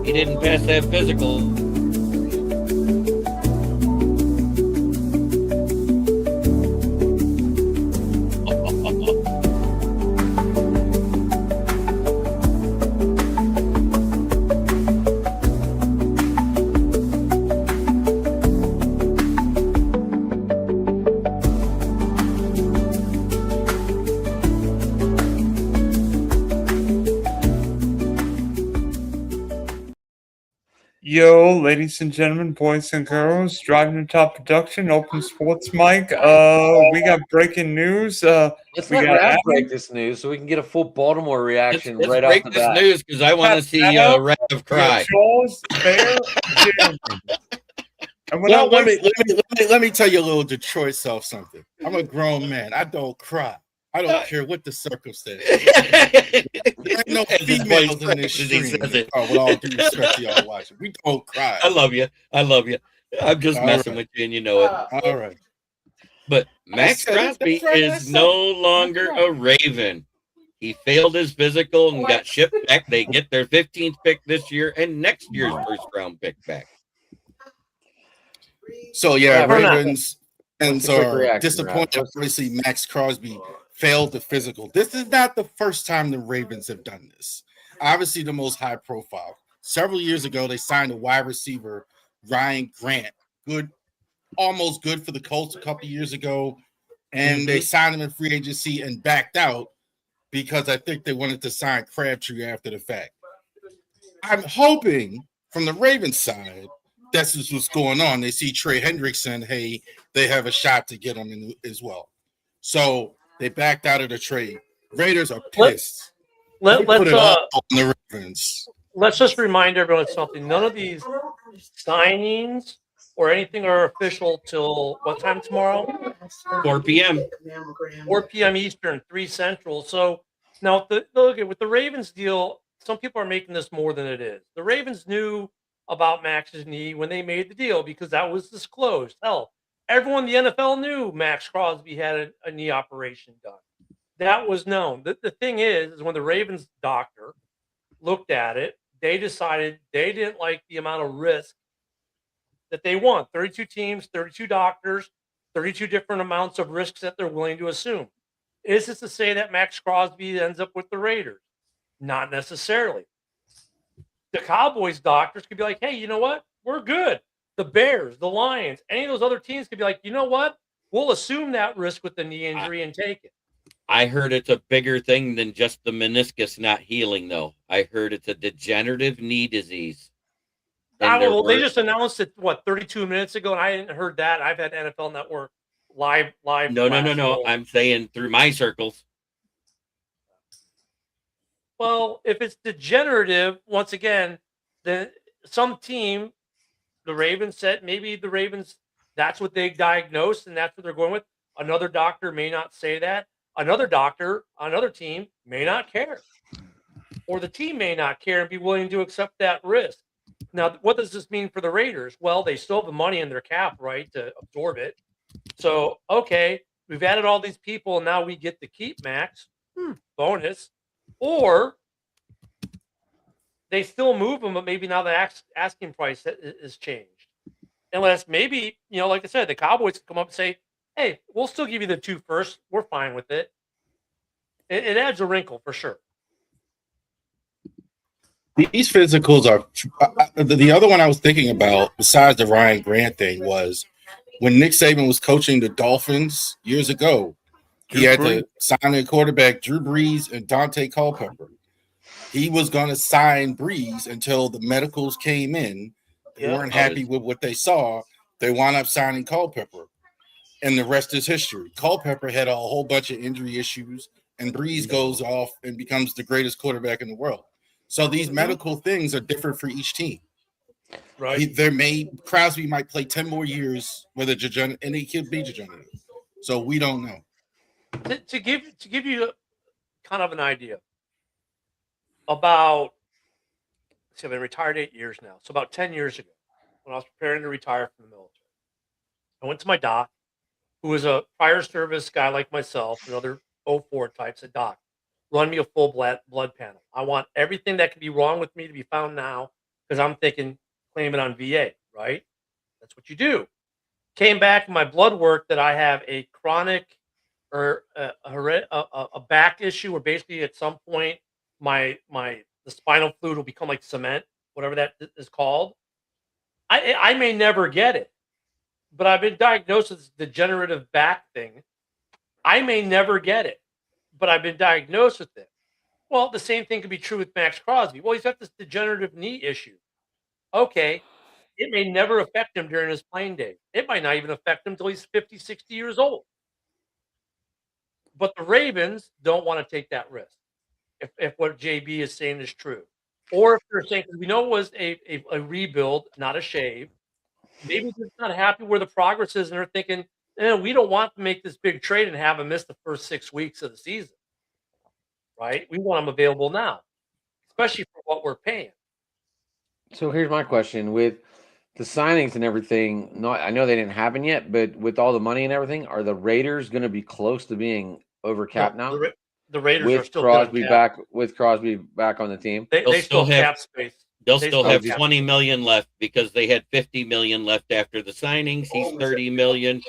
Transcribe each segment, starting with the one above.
He didn't pass that physical. Yo, ladies and gentlemen, boys and girls, driving the top production, open sports mic. We got breaking news. Let's We let got Rav Adam. break this news so we can get a full Baltimore reaction Let's right break off the this bat. news because I want to see Rav We got cry. Charles, Bear, Jeremy. And Well, let me tell you a little Detroit self something. I'm a grown man. I don't cry. I don't care what the circumstance. There ain't no females in this stream. Oh, with all due respect to y'all watching, we don't cry. I love you. I'm just messing with you, and you know it. All right. But Maxx Crosby is no longer a Raven. He failed his physical and got shipped back. They get their 15th pick this year and next year's first-round pick back. So yeah, Ravens fans are disappointed. Obviously, Maxx Crosby failed the physical. This is not the first time the Ravens have done this. Obviously, the most high profile. Several years ago, they signed a wide receiver, Ryan Grant. Good, almost good for the Colts a couple years ago. And they signed him in free agency and backed out because I think they wanted to sign Crabtree after the fact. I'm hoping from the Ravens side, that's just what's going on. They see Trey Hendrickson, hey, they have a shot to get him in as well. So they backed out of the trade. Raiders are pissed. Let's put it all on the Ravens. Let's just remind everyone something. None of these signings or anything are official till what time tomorrow? 4 p.m. 4 p.m. Eastern, 3 Central. So now, look with the Ravens deal, some people are making this more than it is. The Ravens knew about Max's knee when they made the deal because that was disclosed. Hell, everyone in the NFL knew Maxx Crosby had a knee operation done. That was known. The thing is when the Ravens doctor looked at it, they decided they didn't like the amount of risk that they want. 32 teams, 32 doctors, 32 different amounts of risks that they're willing to assume. Is this to say that Maxx Crosby ends up with the Raiders? Not necessarily. The Cowboys doctors could be like, hey, you know what? We're good. The Bears, the Lions, any of those other teams could be like, you know what? We'll assume that risk with the knee injury and take it. I heard it's a bigger thing than just the meniscus not healing, though. I heard it's a degenerative knee disease. Well, they just announced it, 32 minutes ago, and I hadn't heard that. I've had NFL Network live. No. I'm saying through my circles. Well, if it's degenerative, once again, then some team, the Ravens said maybe the Ravens, that's what they diagnosed and that's what they're going with. Another doctor may not say that. Another doctor, another team may not care. Or the team may not care and be willing to accept that risk. Now, what does this mean for the Raiders? Well, they still have the money in their cap, right, to absorb it. So, okay, we've added all these people and now we get to keep Max. Bonus. Or they still move him, but maybe now the asking price is changed. Unless maybe, like I said, the Cowboys come up and say, hey, we'll still give you the 2 first. We're fine with it. It adds a wrinkle for sure. These physicals are the other one I was thinking about, besides the Ryan Grant thing, was when Nick Saban was coaching the Dolphins years ago. He had to sign a quarterback, Drew Brees and Dante Culpepper. He was going to sign Brees until the medicals came in. They weren't happy with what they saw. They wound up signing Culpepper. And the rest is history. Culpepper had a whole bunch of injury issues, and Brees goes off and becomes the greatest quarterback in the world. So these medical things are different for each team. Right. Crosby might play 10 more years with a degenerate, and he could be degenerative. So we don't know. To give you kind of an idea about, I've been retired 8 years now. So about 10 years ago, when I was preparing to retire from the military, I went to my doc, who was a fire service guy like myself, and other 04 types. Said, Doc, run me a full blood panel. I want everything that could be wrong with me to be found now, because I'm thinking claim it on VA, right? That's what you do. Came back in my blood work that I have a chronic or a back issue, where basically at some point the spinal fluid will become like cement, whatever that is called. I may never get it, but I've been diagnosed with this degenerative back thing. I may never get it, but I've been diagnosed with it. Well, the same thing could be true with Maxx Crosby. Well, he's got this degenerative knee issue. Okay, it may never affect him during his playing days. It might not even affect him until he's 50, 60 years old. But the Ravens don't want to take that risk if what JB is saying is true. Or if they're saying, we know it was a rebuild, not a shave. Maybe they're not happy where the progress is, and they're thinking, we don't want to make this big trade and have him miss the first 6 weeks of the season. Right? We want him available now, especially for what we're paying. So here's my question: with the signings and everything, I know they didn't happen yet, but with all the money and everything, are the Raiders going to be close to being over cap now? The Raiders with are still Crosby back. With Crosby back on the team, they still have cap space. They'll still have 20 million left because they had 50 million left after the signings. He's 30 million.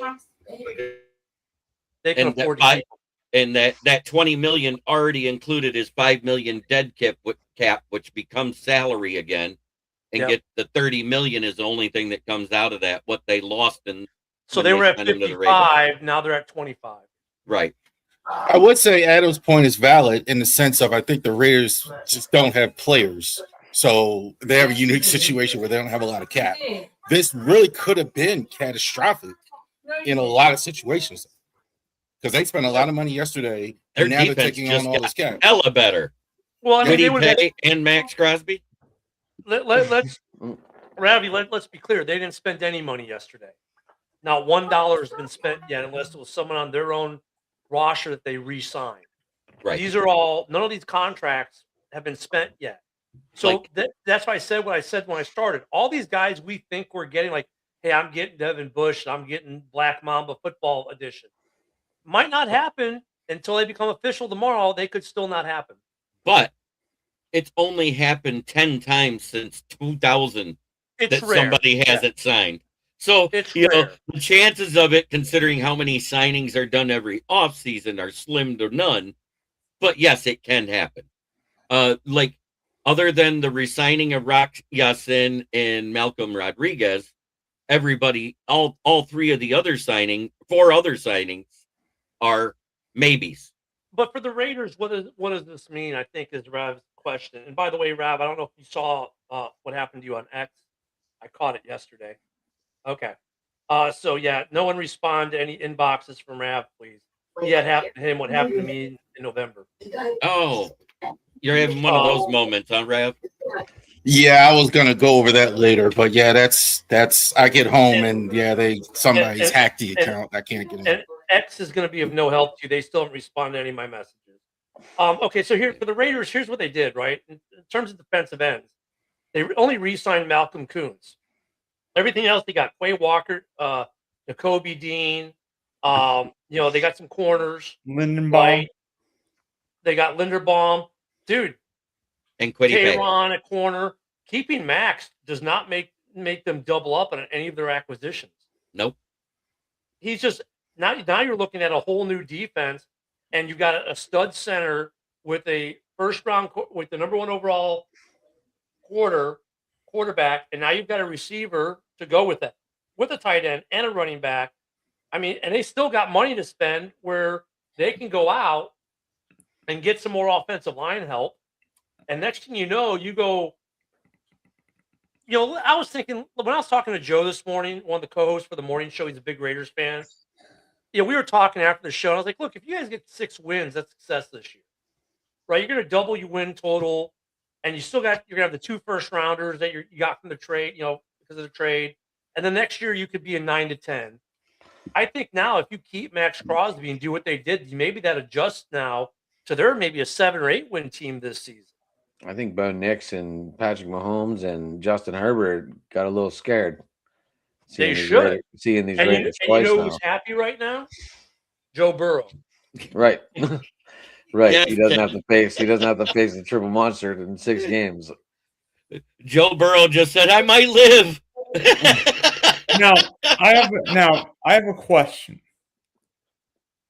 They can afford to keep. And that 20 million already included his 5 million dead cap, which becomes salary again. And get the 30 million is the only thing that comes out of that. What they lost so they were at 55. Now they're at 25. Right. I would say Adam's point is valid in the sense of I think the Raiders just don't have players. So they have a unique situation where they don't have a lot of cap. This really could have been catastrophic in a lot of situations because they spent a lot of money yesterday Their and now they're defense taking on all this cap. Hella better. Well, I mean, they would pay and Maxx Crosby. Let's Ravi, let's be clear. They didn't spend any money yesterday. Not $1 has been spent yet, unless it was someone on their own roster that they re-signed. Right. These are all, none of these contracts have been spent yet. So that's why I said what I said when I started. All these guys we think we're getting, like, hey, I'm getting Devin Bush, I'm getting Black Mamba Football Edition. Might not happen until they become official tomorrow. They could still not happen. But it's only happened 10 times since 2000 that somebody has it signed. So, the chances of it, considering how many signings are done every offseason, are slim to none. But yes, it can happen. Other than the resigning of Rock Yassin and Malcolm Rodriguez, everybody, all three of the other four other signings are maybes. But for the Raiders, what does this mean? I think is Rav's question. And by the way, Rav, I don't know if you saw what happened to you on X. I caught it yesterday. Okay. So yeah, no one respond to any inboxes from Rav, please. He had happened to him what happened to me in November. Oh, you're having one of those moments, huh, Rav? Yeah, I was gonna go over that later, but yeah, that's I get home and somebody's hacked the account. I can't get in. And X is going to be of no help to you. They still haven't responded to any of my messages. Okay, so here for the Raiders, here's what they did, right? In terms of defensive ends, they only re-signed Malcolm Kuntz. Everything else, they got Quay Walker, Nakobe Dean. They got some corners. Lindenbaum. Right? They got Linderbaum. Dude. And Quiddy Tayron at corner. Keeping Max does not make them double up on any of their acquisitions. Nope. He's just now you're looking at a whole new defense, and you've got a stud center with a first round with the number 1 overall quarterback, and now you've got a receiver to go with that, with a tight end and a running back. I mean, and they still got money to spend where they can go out and get some more offensive line help. And next thing you know, I was thinking when I was talking to Joe this morning, one of the co-hosts for the morning show, he's a big Raiders fan. We were talking after the show, and I was like, look, if you guys get 6 wins, that's success this year. Right? You're going to double your win total, and you're going to have the 2 first-rounders that you got from the trade, because of the trade. And then next year, you could be a 9-10. I think now if you keep Maxx Crosby and do what they did, maybe that adjusts now to they're maybe a 7 or 8 win team this season. I think Bo Nix and Patrick Mahomes and Justin Herbert got a little scared. They should. Seeing these Raiders twice now. Who's happy right now? Joe Burrow. Right. Right. Yeah, he doesn't have to face the triple monster in 6 games. Joe Burrow just said, "I might live." Now I have a question.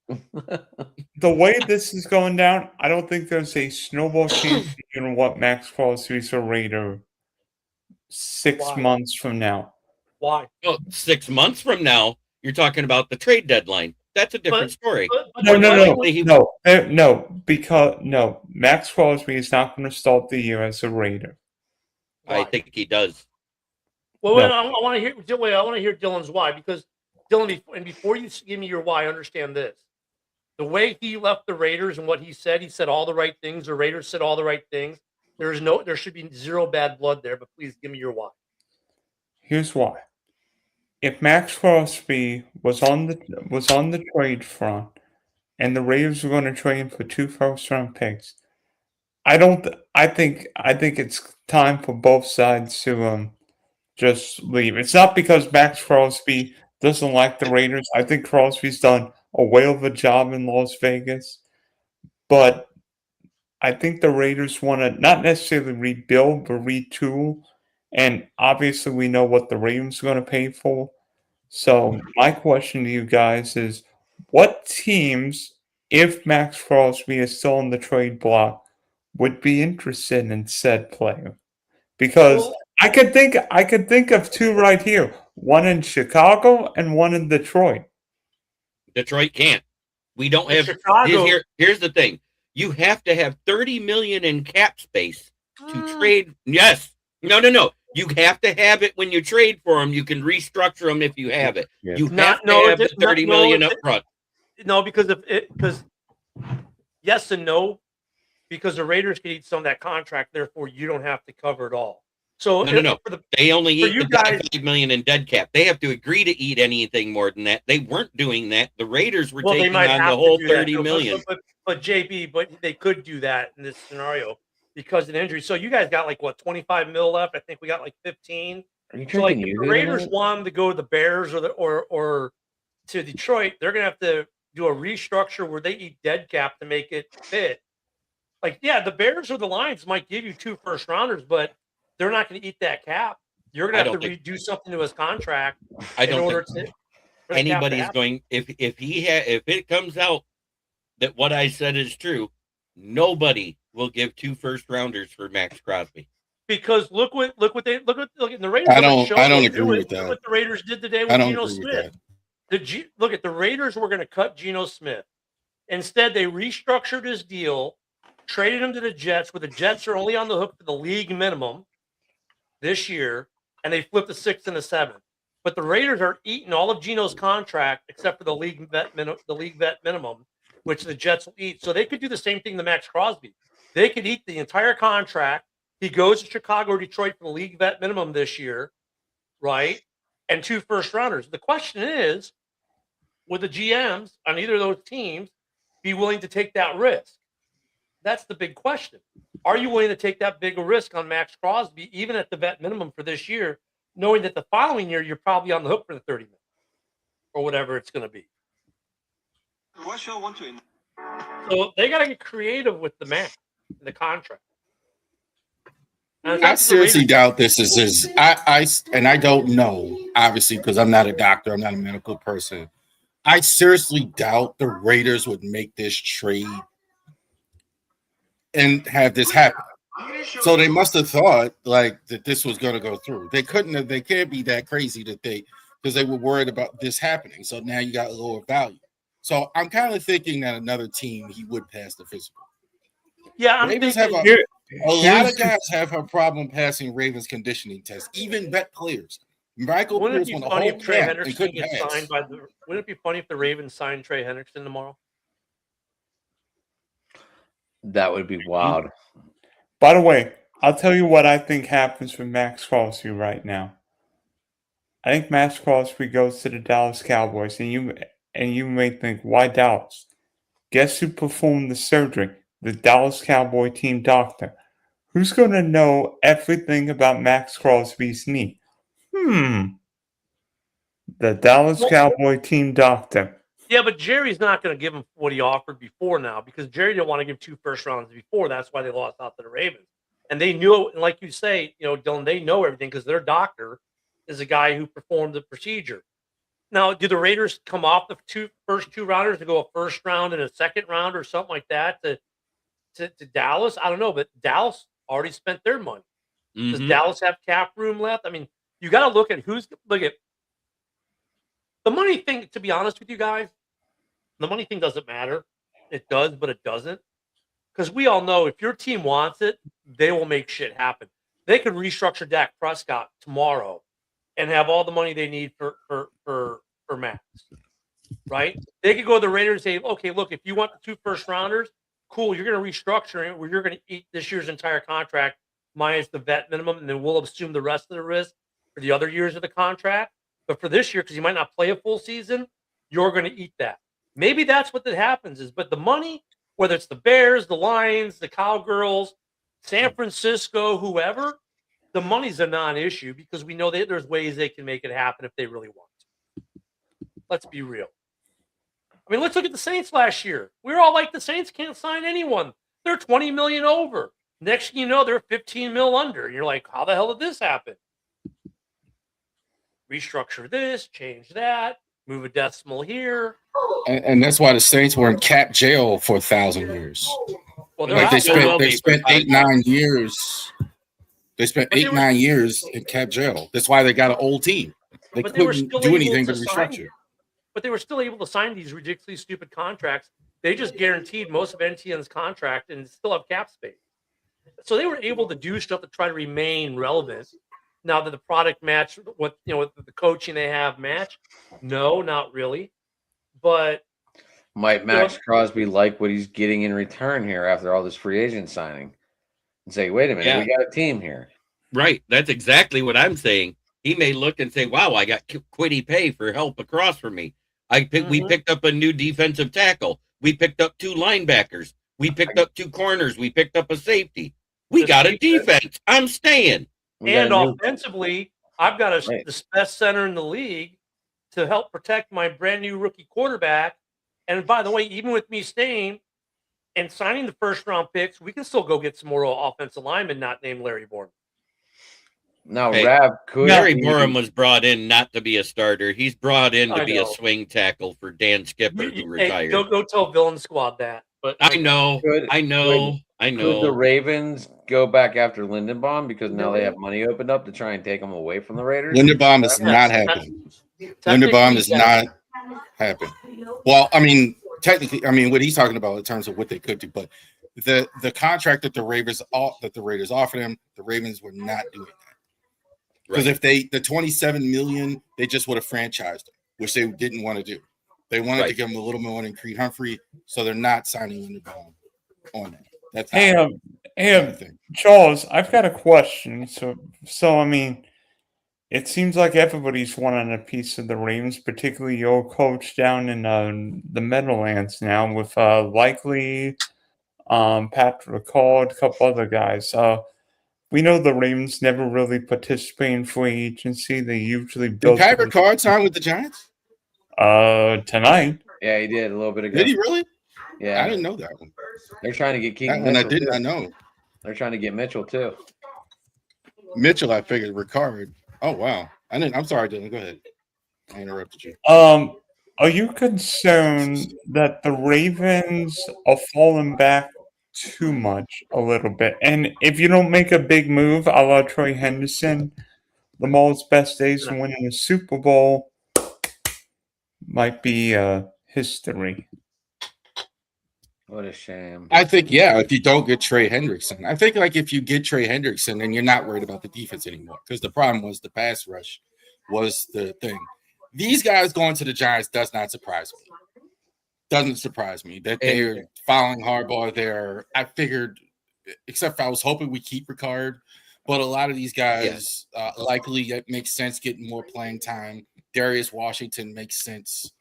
The way this is going down, I don't think there's a snowball chance you know what Maxx Crosby's a Raider 6 Why? months from now. Why? Well, 6 months from now, you're talking about the trade deadline. That's a different story. No. Maxx Crosby is not going to start the year as a Raider. Why? I think he does. Well, No. I want to hear. Wait, I want to hear Dylan's why, because Dylan, before you give me your why, understand this: the way he left the Raiders and what he said all the right things. The Raiders said all the right things. There should be zero bad blood there. But please give me your why. Here's why. If Maxx Crosby was on the trade front, and the Raiders were going to trade him for 2 first-round picks, I think it's time for both sides to just leave. It's not because Maxx Crosby doesn't like the Raiders. I think Crosby's done a whale of a job in Las Vegas, but I think the Raiders want to not necessarily rebuild, but retool. And obviously, we know what the Ravens are going to pay for. So my question to you guys is, what teams, if Maxx Crosby is still on the trade block, would be interested in said player? Because I could think of 2 right here. One in Chicago and one in Detroit. Detroit can't. We don't have. Chicago. Here's the thing: you have to have $30 million in cap space to trade. Yes. No. You have to have it when you trade for them. You can restructure them if you have it. Yeah. You have to have the $30 million up front. No, because yes and no, because the Raiders can eat some of that contract. Therefore, you don't have to cover it all. So No. They only eat the guys, $5 million in dead cap. They have to agree to eat anything more than that. They weren't doing that. The Raiders were taking on the whole $30 million. But JB, they could do that in this scenario because of an injury. So you guys got like what, 25 mil left? I think we got like 15. So like if the Raiders wanted to go to the Bears or to Detroit, they're gonna have to do a restructure where they eat dead cap to make it fit. Like, yeah, the Bears or the Lions might give you 2 first rounders, but they're not going to eat that cap. You're going to have to redo something to his contract. I don't think anybody's going. If it comes out that what I said is true, nobody will give 2 first rounders for Maxx Crosby. Because look at the Raiders. I don't agree with that. Look what the Raiders did today with Geno Smith. Look at the Raiders were going to cut Geno Smith. Instead, they restructured his deal, traded him to the Jets, where the Jets are only on the hook for the league minimum this year, and they flipped the 6th and the 7th. But the Raiders are eating all of Geno's contract except for the league vet minimum, which the Jets will eat. So they could do the same thing to Maxx Crosby. They could eat the entire contract. He goes to Chicago or Detroit for the league vet minimum this year, right? And 2 first rounders. The question is, would the GMs on either of those teams be willing to take that risk? That's the big question. Are you willing to take that big a risk on Maxx Crosby, even at the vet minimum for this year, knowing that the following year you're probably on the hook for the 30 million or whatever it's going to be? So they got to get creative with the math and the contract. I seriously doubt this is I don't know, obviously, because I'm not a doctor, I'm not a medical person. I seriously doubt the Raiders would make this trade and have this happen. So they must have thought like that this was going to go through. They can't be that crazy because they were worried about this happening. So now you got a lower value. So I'm kind of thinking that another team he would pass the physical. Yeah, Ravens have a lot of guys have a problem passing Ravens conditioning tests, even vet players. Michael Pierce won the whole camp and couldn't pass. Wouldn't it be funny if the Ravens signed Trey Hendrickson tomorrow? That would be wild. By the way, I'll tell you what I think happens with Maxx Crosby right now. I think Maxx Crosby goes to the Dallas Cowboys, and you may think, why Dallas? Guess who performed the surgery? The Dallas Cowboy team doctor. Who's going to know everything about Maxx Crosby's knee? The Dallas Cowboy team doctor. Yeah, but Jerry's not going to give him what he offered before now because Jerry didn't want to give 2 first rounds before. That's why they lost out to the Ravens. And they knew, and like you say, Dylan, they know everything because their doctor is a guy who performed the procedure. Now, do the Raiders come off the first two rounders to go a first round and a second round or something like that to Dallas? I don't know, but Dallas already spent their money. Does Dallas have cap room left? I mean, you got to look at the money thing. To be honest with you guys, the money thing doesn't matter. It does, but it doesn't. Because we all know if your team wants it, they will make shit happen. They could restructure Dak Prescott tomorrow and have all the money they need for Max, right? They could go to the Raiders and say, okay, look, if you want the 2 first rounders, cool, you're going to restructure it where you're going to eat this year's entire contract minus the vet minimum, and then we'll assume the rest of the risk for the other years of the contract. But for this year, because you might not play a full season, you're going to eat that. Maybe that's what that happens but the money, whether it's the Bears, the Lions, the Cowgirls, San Francisco, whoever, the money's a non-issue because we know that there's ways they can make it happen if they really want to. Let's be real. I mean, let's look at the Saints last year. We were all like, the Saints can't sign anyone. They're 20 million over. Next thing you know, they're 15 mil under. And you're like, how the hell did this happen? Restructure this, change that, move a decimal here. And that's why the Saints were in cap jail for 1,000 years. Well, like they spent 8-9 years. They spent 8-9 years in cap jail. That's why they got an old team. They couldn't do anything but restructure. But they were still able to sign these ridiculously stupid contracts. They just guaranteed most of NTN's contract and still have cap space. So they were able to do stuff to try to remain relevant. Now that the product match what with the coaching they have match, no, not really. But might Maxx Crosby like what he's getting in return here after all this free agent signing? And say, wait a minute, we got a team here. Right. That's exactly what I'm saying. He may look and say, wow, I got quitty pay for help across from me. We picked up a new defensive tackle. We picked up 2 linebackers. We picked up 2 corners. We picked up a safety. We got a defense. I'm staying. And offensively, I've got the best center in the league to help protect my brand new rookie quarterback. And by the way, even with me staying and signing the first round picks, we can still go get some more offensive linemen not named Larry Bourne. Now, Larry Bourne was brought in not to be a starter. He's brought in to be a swing tackle for Dan Skipper, who retired. Go tell Villain Squad that. But I know. Could the Ravens go back after Lindenbaum because now they have money opened up to try and take him away from the Raiders? Lindenbaum is not happening. Lindenbaum is not happening. Well, I mean, technically, what he's talking about in terms of what they could do, but the contract that the Raiders offered him, the Ravens were not doing that. Because if the $27 million, they just would have franchised him, which they didn't want to do. They wanted to give him a little more than Creed Humphrey, so they're not signing Lindenbaum on that. That's hey, Charles, I've got a question. So I mean, it seems like everybody's wanting a piece of the Ravens, particularly your coach down in the Meadowlands now with Likely, Patrick Ricard, a couple other guys. We know the Ravens never really participate in free agency. They usually build. Did Pat Ricard sign with the Giants? Tonight. Yeah, he did a little bit ago. Did he really? Yeah, I didn't know that one. They're trying to get Keaton. And I did not know. They're trying to get Mitchell too. Mitchell, I figured Ricard. Oh wow, I didn't. I'm sorry, Dylan. Go ahead. I interrupted you. Are you concerned that the Ravens are falling back too much a little bit? And if you don't make a big move, a la Troy Henderson, Lamar's best days of winning a Super Bowl might be history. What a shame. I think, if you don't get Trey Hendrickson, I think if you get Trey Hendrickson, then you're not worried about the defense anymore because the problem was the pass rush was the thing. These guys going to the Giants does not surprise me. Doesn't surprise me that they're following Harbaugh there. I figured, except for I was hoping we keep Ricard, but a lot of these guys likely it makes sense getting more playing time. Darius Washington makes sense.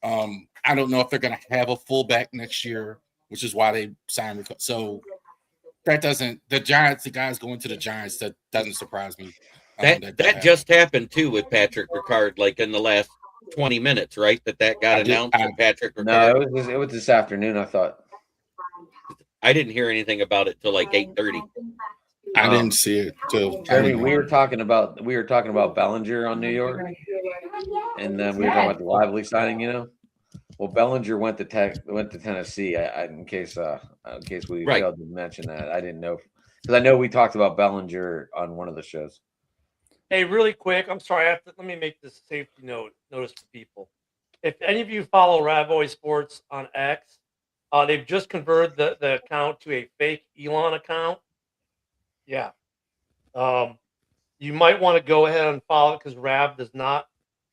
I don't know if they're going to have a fullback next year, which is why they signed Ricard. So that doesn't the guys going to the Giants, that doesn't surprise me. That just happened too with Patrick Ricard, like in the last 20 minutes, right? That got announced. Patrick Ricard. No, it was this afternoon. I thought. I didn't hear anything about it till like 8:30. I didn't see it. So Jeremy, we were talking about Bellinger on New York, and then we were talking about the Lively signing. Well, Bellinger went to Tennessee. In case we failed to mention that, I didn't know, because I know we talked about Bellinger on one of the shows. Hey, really quick, I'm sorry. Let me make this safety notice for people. If any of you follow Ravoy Sports on X, they've just converted the account to a fake Elon account. Yeah. You might want to go ahead and follow it, because Rav does not,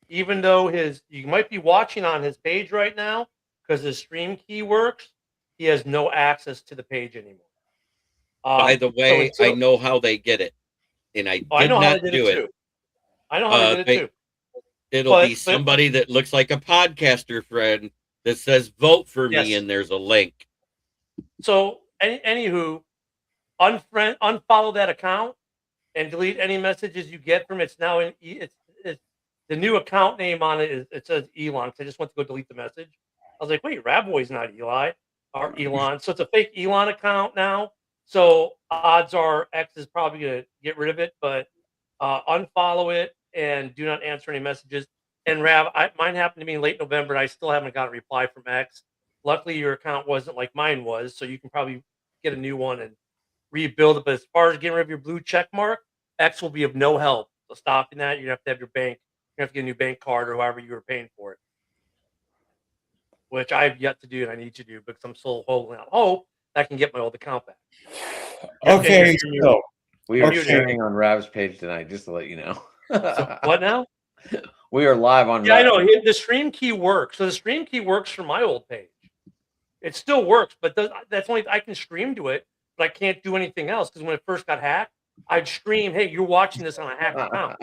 even though you might be watching on his page right now because his stream key works, he has no access to the page anymore. By the way, I know how they get it, and I did not do it. I know how they did it too. It'll be somebody that looks like a podcaster friend that says "vote for me," and there's a link. So, anywho, unfollow that account and delete any messages you get from it. It's now it's the new account name on it. It says Elon. So I just went to go delete the message. I was like, wait, Ravoy's not Eli or Elon. So it's a fake Elon account now. So odds are X is probably going to get rid of it, but unfollow it and do not answer any messages. And Rav, mine happened to me in late November, and I still haven't got a reply from X. Luckily, your account wasn't like mine was, so you can probably get a new one and rebuild it. But as far as getting rid of your blue check mark, X will be of no help. So stopping that, you have to have your bank. You have to get a new bank card or however you were paying for it, which I have yet to do and I need to do because I'm still holding out hope that I can get my old account back. Okay, so we are sharing on Rav's page tonight, just to let you know. So, what now? We are live on. Yeah, I know the stream key works. So the stream key works for my old page. It still works, but that's only I can stream to it, but I can't do anything else because when it first got hacked, I'd stream, "Hey, you're watching this on a hacked account."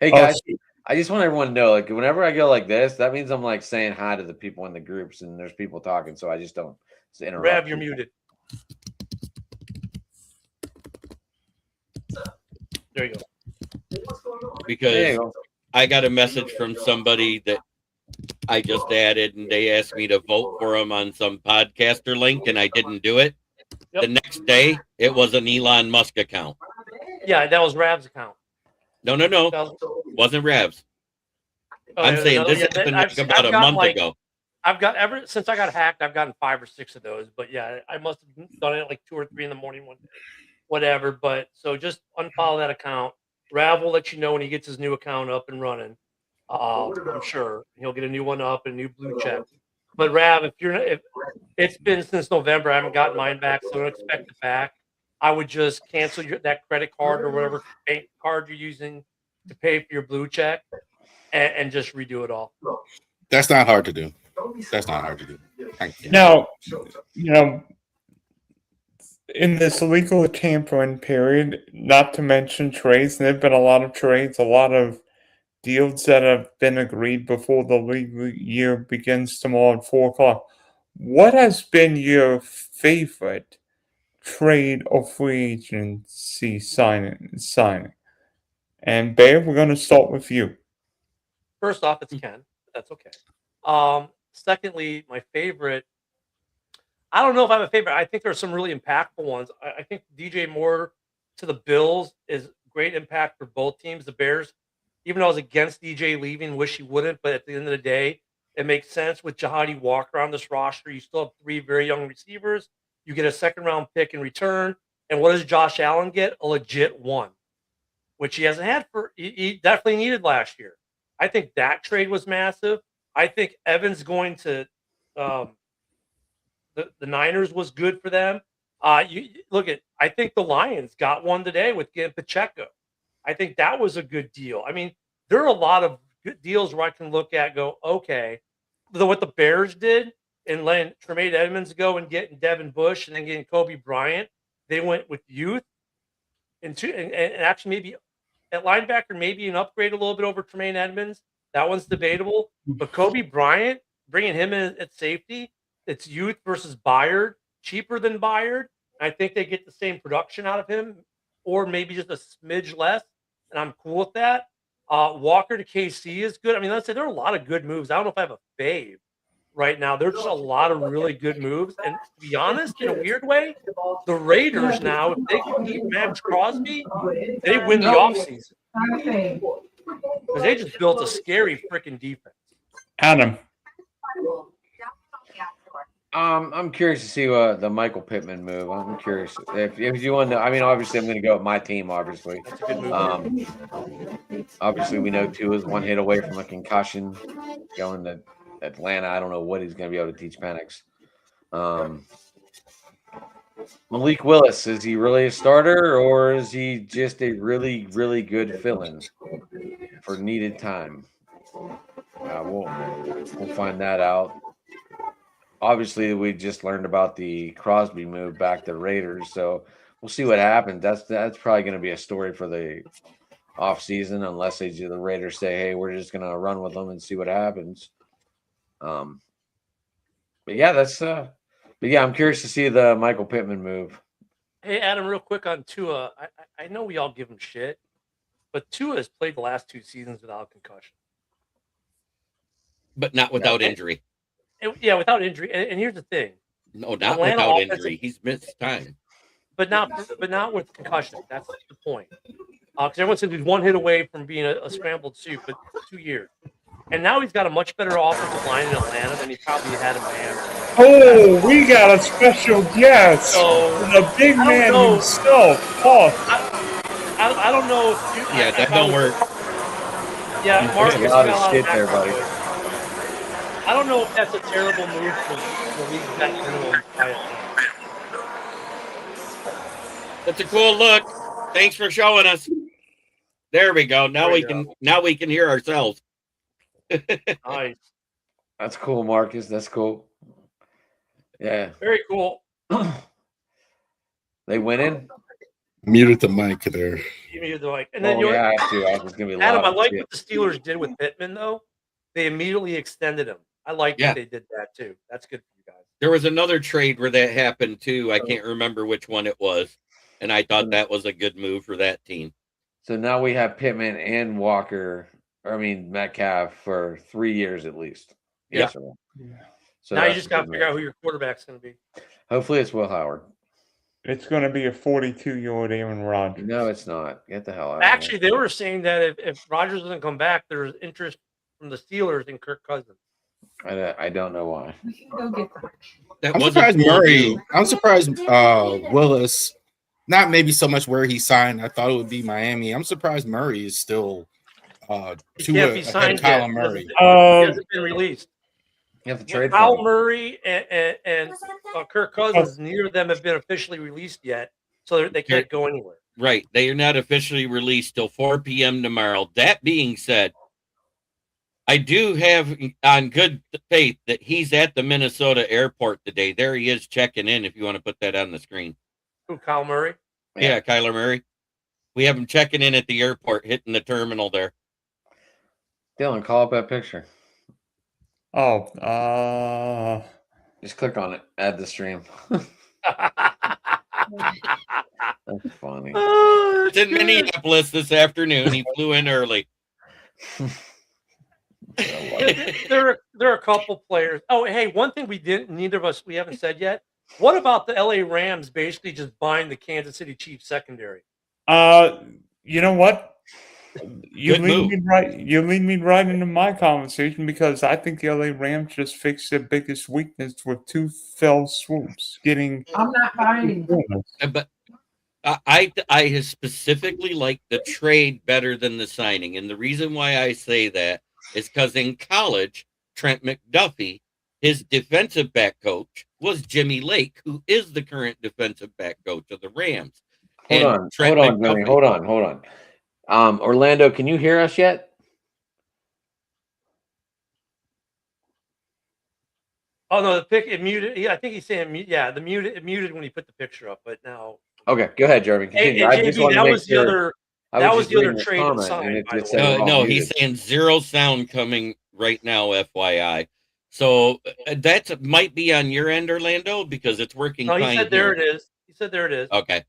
Hey guys, I just want everyone to know, like, whenever I go like this, that means I'm like saying hi to the people in the groups, and there's people talking, so I just don't interrupt. Rav, you're muted. There you go. Because I got a message from somebody that I just added, and they asked me to vote for them on some podcaster link, and I didn't do it. Yep. The next day, it was an Elon Musk account. Yeah, that was Rav's account. No. Wasn't Rav's. I'm saying this happened about a month ago. I've got ever since I got hacked, I've gotten 5 or 6 of those. But yeah, I must have done it at like 2 or 3 in the morning one day. Whatever. But so just unfollow that account. Rav will let you know when he gets his new account up and running. I'm sure he'll get a new one up and a new blue check. But Rav, if it's been since November, I haven't gotten mine back, so don't expect it back. I would just cancel that credit card or whatever bank card you're using to pay for your blue check and just redo it all. That's not hard to do. That's not hard to do. Thank you. Now, in this illegal tampering period, not to mention trades, and there have been a lot of trades, a lot of deals that have been agreed before the league year begins tomorrow at 4 o'clock. What has been your favorite trade or free agency signing? And Bear, we're going to start with you. First off, it's Ken. That's okay. Secondly, my favorite, I don't know if I have a favorite. I think there are some really impactful ones. I think DJ Moore to the Bills is great impact for both teams. The Bears, even though I was against DJ leaving, wish he wouldn't, but at the end of the day, it makes sense with Jahadi Walker on this roster. You still have 3 very young receivers. You get a second-round pick in return. And what does Josh Allen get? A legit 1, which he hasn't had he definitely needed last year. I think that trade was massive. I think Evans going to the Niners was good for them. I think the Lions got 1 today with getting Pacheco. I think that was a good deal. I mean, there are a lot of good deals where I can look at, go, okay, what the Bears did in letting Tremaine Edmonds go and getting Devin Bush and then getting Kobe Bryant, they went with youth and actually maybe at linebacker, maybe an upgrade a little bit over Tremaine Edmonds. That one's debatable. But Kobe Bryant, bringing him in at safety, it's youth versus Byard, cheaper than Byard. I think they get the same production out of him or maybe just a smidge less, and I'm cool with that. Walker to KC is good. I mean, let's say there are a lot of good moves. I don't know if I have a fave, right now. There's just a lot of really good moves. And to be honest, in a weird way, the Raiders now, if they can keep Maxx Crosby, they win the offseason. Because they just built a scary freaking defense. Adam. I'm curious to see the Michael Pittman move. I'm curious if you want to. I mean, obviously, I'm going to go with my team. Obviously, That's a good move. obviously, we know Tua is one hit away from a concussion. Going to Atlanta, I don't know what he's going to be able to teach Penix. Malik Willis, is he really a starter or is he just a really, really good fill-in for needed time? We'll find that out. Obviously, we just learned about the Crosby move back to the Raiders, so we'll see what happens. That's probably going to be a story for the offseason, unless the Raiders say, "Hey, we're just going to run with them and see what happens." But yeah, I'm curious to see the Michael Pittman move. Hey, Adam, real quick on Tua. I know we all give him shit, but Tua has played the last 2 seasons without concussion, but not without injury. Yeah, without injury. And here's the thing. No, not without injury. He's missed time. But not with concussion. That's the point. Because everyone said he's 1 hit away from being a scrambled soup, but 2 years. And now he's got a much better offensive line in Atlanta than he probably had in Miami. Oh, we got a special guest. So, the big man himself, Paul. I don't know if that don't work. Yeah, Marcus a lot of shit there, buddy. I don't know if that's a terrible move for the league's vet minimum. That's a cool look. Thanks for showing us. There we go. Now we can hear ourselves. Nice. That's cool, Marcus. That's cool. Yeah. Very cool. They winning? Muted the mic there. You muted the mic. And then I have to. I was gonna be Adam, I like what the Steelers did with Pittman, though. They immediately extended him. I like that they did that too. That's good for you guys. There was another trade where that happened too. I can't remember which one it was, and I thought that was a good move for that team. So now we have Pittman and Metcalf for 3 years at least. Yes. Yeah. So now you just got to figure out who your quarterback's going to be. Hopefully it's Will Howard. It's going to be a 42-year-old Aaron Rodgers. No, it's not. Get the hell out. Actually, they were saying that if Rodgers doesn't come back, there's interest from the Steelers in Kirk Cousins. I don't know why. I'm surprised Willis, not maybe so much where he signed. I thought it would be Miami. I'm surprised Murray is still ahead of Kyler Murray. He hasn't been released. You have to trade Kyle Murray and Kirk Cousins, neither of them have been officially released yet, so they can't go anywhere. Right. They are not officially released till 4 p.m. tomorrow. That being said, I do have on good faith that he's at the Minnesota airport today. There he is checking in, if you want to put that on the screen. Who, Kyle Murray? Yeah, Kyler Murray. We have him checking in at the airport, hitting the terminal there. Dylan, call up that picture. Oh, just click on it. Add the stream. That's funny. It's in Minneapolis this afternoon. He flew in early. There are a couple players. Oh, hey, one thing neither of us haven't said yet. What about the LA Rams basically just buying the Kansas City Chiefs secondary? You know what? You lead me right into my conversation because I think the LA Rams just fixed their biggest weakness with 2 fell swoops. I'm not buying. But I specifically like the trade better than the signing, and the reason why I say that is because in college, Trent McDuffie, his defensive back coach, was Jimmy Lake, who is the current defensive back coach of the Rams. Hold on. Orlando, can you hear us yet? Oh no, it muted. I think he's saying mute. Yeah, it muted when he put the picture up, but now. Okay, go ahead, Jeremy. Continue. That was the other trade signed. No, he's saying 0 sound coming right now, FYI. So that might be on your end, Orlando, because it's working. No, he said there it is. Okay.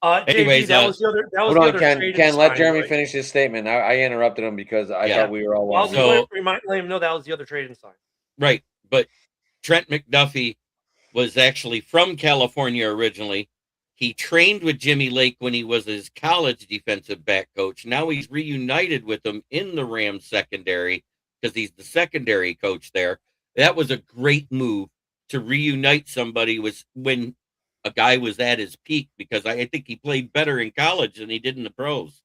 Anyways, that was the other trade. Ken, let Jeremy finish his statement. I interrupted him because I thought we were all watching. Let him know that was the other trade and sign. Right, but Trent McDuffie was actually from California originally. He trained with Jimmy Lake when he was his college defensive back coach. Now he's reunited with him in the Rams secondary because he's the secondary coach there. That was a great move to reunite somebody when a guy was at his peak, because I think he played better in college than he did in the pros.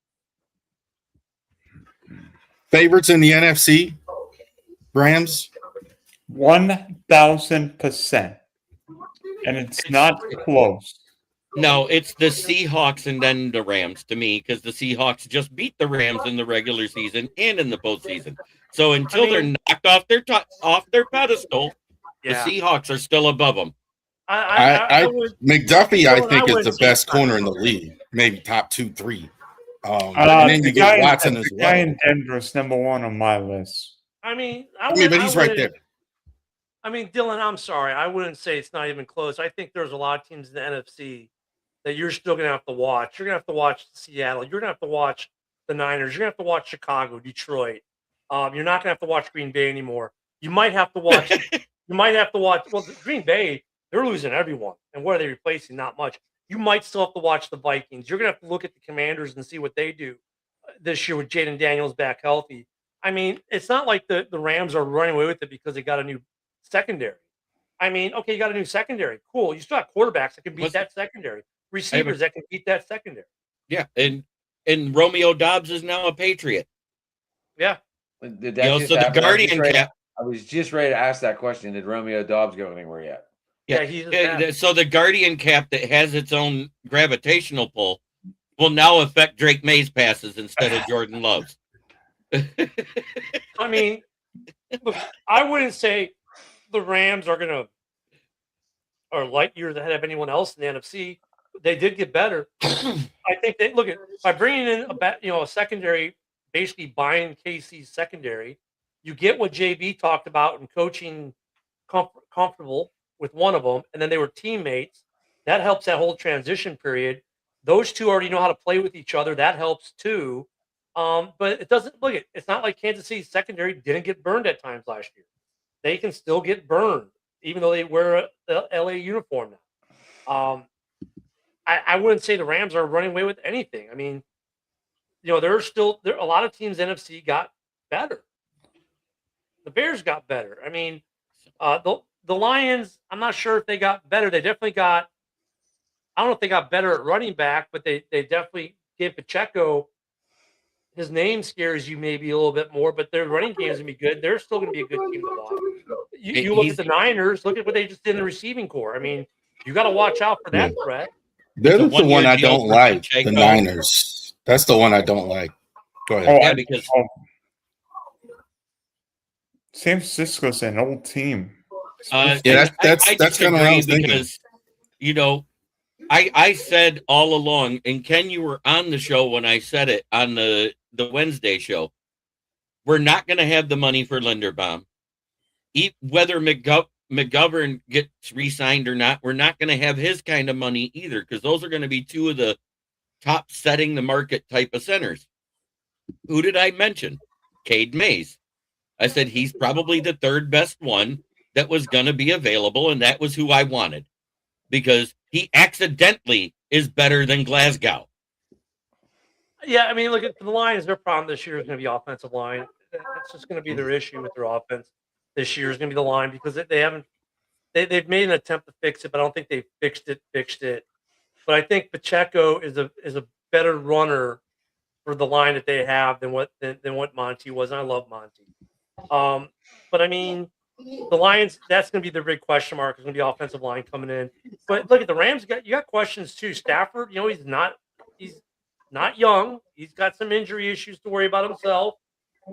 Favorites in the NFC? Rams? 1,000%. And it's not close. No, it's the Seahawks and then the Rams to me, because the Seahawks just beat the Rams in the regular season and in the postseason. So until they're knocked off their pedestal, the Seahawks are still above them. McDuffie, I think, is the best corner in the league. Maybe top 2, 3. And then you get Watson as well. The guy in Denver is number 1 on my list. I mean, but he's right there. I mean, Dylan, I'm sorry. I wouldn't say it's not even close. I think there's a lot of teams in the NFC that you're still going to have to watch. You're going to have to watch Seattle. You're going to have to watch the Niners. You're going to have to watch Chicago, Detroit. You're not going to have to watch Green Bay anymore. You might have to watch. Well, Green Bay, they're losing everyone. And what are they replacing? Not much. You might still have to watch the Vikings. You're going to have to look at the Commanders and see what they do this year with Jaden Daniels back healthy. I mean, it's not like the Rams are running away with it because they got a new secondary. I mean, okay, you got a new secondary. Cool. You still have quarterbacks that can beat that secondary. Receivers that can beat that secondary. Yeah, and Romeo Doubs is now a Patriot. Yeah. Did that so the Guardian cap. I was just ready to ask that question. Did Romeo Doubs go anywhere yet? Yeah, so the Guardian cap that has its own gravitational pull will now affect Drake May's passes instead of Jordan Love's. I mean, look, I wouldn't say the Rams are light years ahead of anyone else in the NFC. They did get better. I think they look at by bringing in a secondary, basically buying KC's secondary. You get what JB talked about in coaching, comfortable with one of them, and then they were teammates. That helps that whole transition period. Those two already know how to play with each other. That helps too. But it doesn't look it. It's not like Kansas City's secondary didn't get burned at times last year. They can still get burned, even though they wear a LA uniform now. I wouldn't say the Rams are running away with anything. I mean, there's a lot of teams NFC got better. The Bears got better. I mean, the Lions, I'm not sure if they got better. They definitely got, I don't know if they got better at running back, but they definitely gave Pacheco, his name scares you maybe a little bit more, but their running game is going to be good. They're still going to be a good team to watch. You look at the Niners, look at what they just did in the receiving core. I mean, you got to watch out for that threat. They're the one I don't like, the Niners. That's the one I don't like. Go ahead. Because San Francisco's an old team. That's kind of what I was thinking. Because, I said all along, and Ken, you were on the show when I said it on the Wednesday show. We're not going to have the money for Linderbaum. Whether McGovern gets re-signed or not, we're not going to have his kind of money either, because those are going to be two of the top setting the market type of centers. Who did I mention? Cade Mays. I said he's probably the third best one that was going to be available, and that was who I wanted, because he accidentally is better than Glasgow. Yeah, I mean, look at the Lions. Their problem this year is going to be offensive line. That's just going to be their issue with their offense this year is going to be the line, because they've made an attempt to fix it, but I don't think they fixed it. But I think Pacheco is a better runner for the line that they have than what Monty was, and I love Monty. But I mean, the Lions, that's going to be their big question mark. It's going to be offensive line coming in. But look at the Rams. You got questions too. Stafford, he's not young. He's got some injury issues to worry about himself.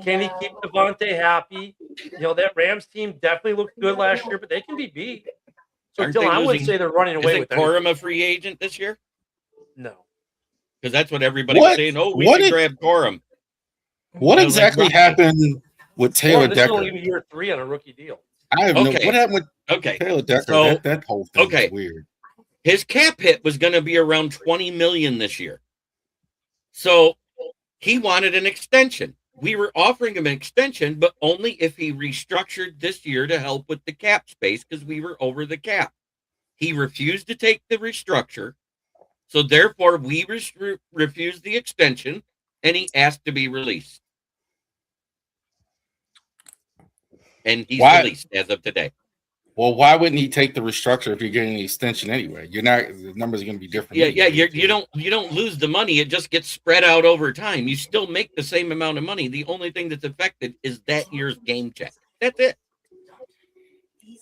Can he keep Devontae happy? That Rams team definitely looked good last year, but they can be beat. So, Dylan, I wouldn't say they're running away with anything. Is Corum a free agent this year? No. Because that's what everybody's saying. Oh, we should grab Corum. What exactly happened with Taylor Decker? This is only year 3 on a rookie deal. I have what happened with Taylor Decker? So, that whole thing is weird. His cap hit was going to be around $20 million this year. So he wanted an extension. we were offering him an extension, but only if he restructured this year to help with the cap space because we were over the cap. He refused to take the restructure. So therefore, we refused the extension, and he asked to be released. And he's released as of today. Well, why wouldn't he take the restructure if you're getting the extension anyway? You're not. The numbers are going to be different. Yeah. You don't lose the money. It just gets spread out over time. You still make the same amount of money. The only thing that's affected is that year's game check. That's it.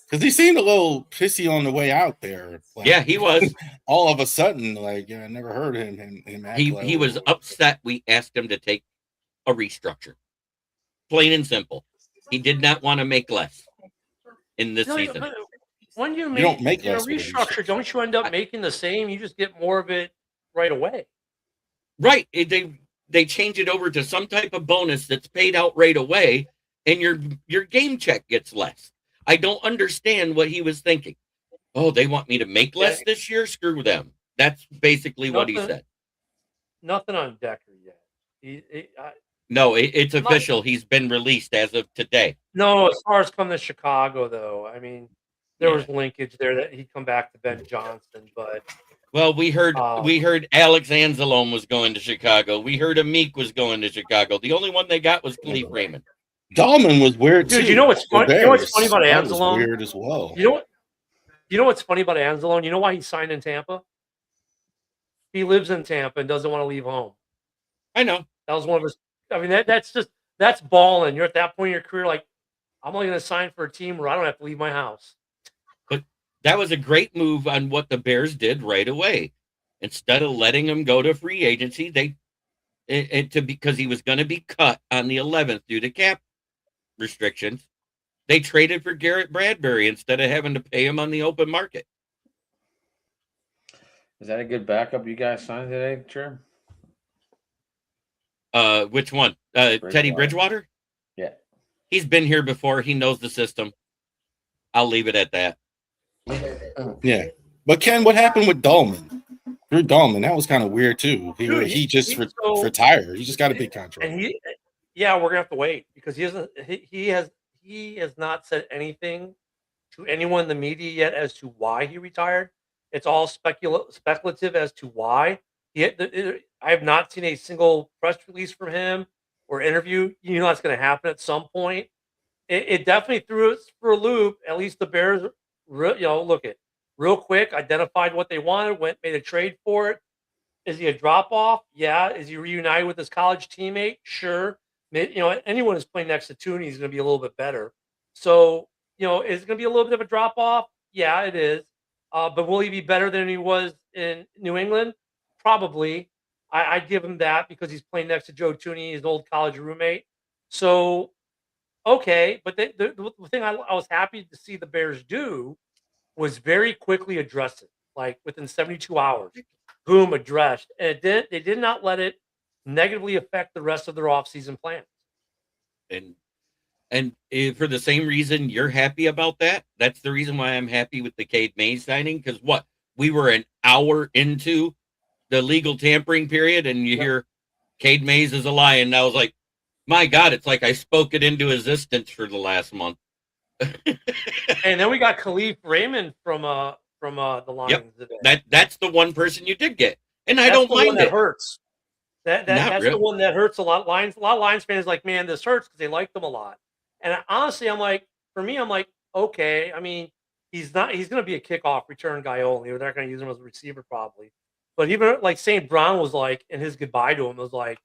Because he seemed a little pissy on the way out there. Like, yeah, he was. All of a sudden, like, I never heard him he was upset. We asked him to take a restructure. Plain and simple. He did not want to make less in this season. When you don't make less restructure, don't you end up making the same? You just get more of it right away. Right. They change it over to some type of bonus that's paid out right away, and your game check gets less. I don't understand what he was thinking. Oh, they want me to make less this year? Screw them. That's basically what he said. Nothing on Decker yet. No, it's official. He's been released as of today. No, as far as coming to Chicago, though, I mean, there was linkage there that he'd come back to Ben Johnson, but well, we heard Alex Anzalone was going to Chicago. We heard Amik was going to Chicago. The only one they got was Khalif Raymond. Dahlman was weird too. Dude, you know what's funny? You know what's funny about Anzalone? Weird as well. You know what's funny about Anzalone? You know why he signed in Tampa? He lives in Tampa and doesn't want to leave home. I know. That was one of his. I mean, that's balling. You're at that point in your career, like, I'm only going to sign for a team where I don't have to leave my house. But that was a great move on what the Bears did right away. Instead of letting him go to free agency, because he was going to be cut on the 11th due to cap restrictions, they traded for Garrett Bradbury instead of having to pay him on the open market. Is that a good backup you guys signed today, Trim? Which one? Teddy Bridgewater? Yeah. He's been here before. He knows the system. I'll leave it at that. Yeah. But Ken, what happened with Dahlman? Drew Dahlman, that was kind of weird too. He just retired. He just got a big contract. And we're gonna have to wait because he has not said anything to anyone in the media yet as to why he retired. It's all speculative as to why. I have not seen a single press release from him or interview. You know that's going to happen at some point. It definitely threw us for a loop. At least the Bears, real quick, identified what they wanted, made a trade for it. Is he a drop off? Yeah. Is he reunited with his college teammate? Sure. Anyone who's playing next to Tooney is going to be a little bit better. So, is it going to be a little bit of a drop off? Yeah, it is. But will he be better than he was in New England? Probably. I'd give him that because he's playing next to Joe Tooney, his old college roommate. So, okay. But the thing I was happy to see the Bears do was very quickly address it, like within 72 hours. Boom, addressed. And they did not let it negatively affect the rest of their offseason plans. And for the same reason you're happy about that, that's the reason why I'm happy with the Cade Mays signing. Because we were an hour into the legal tampering period, and you hear Cade Mays is a lion. And I was like, my God, it's like I spoke it into existence for the last month. And then we got Khalif Raymond from the Lions today. That's the one person you did get, and I don't mind it. That hurts. That's really the one that hurts a lot. A lot of Lions fans are like, man, this hurts because they like them a lot. And honestly, I'm like, okay. I mean, he's going to be a kickoff return guy only. They're not going to use him as a receiver probably. But even like St. Brown was like, in his goodbye to him, was like,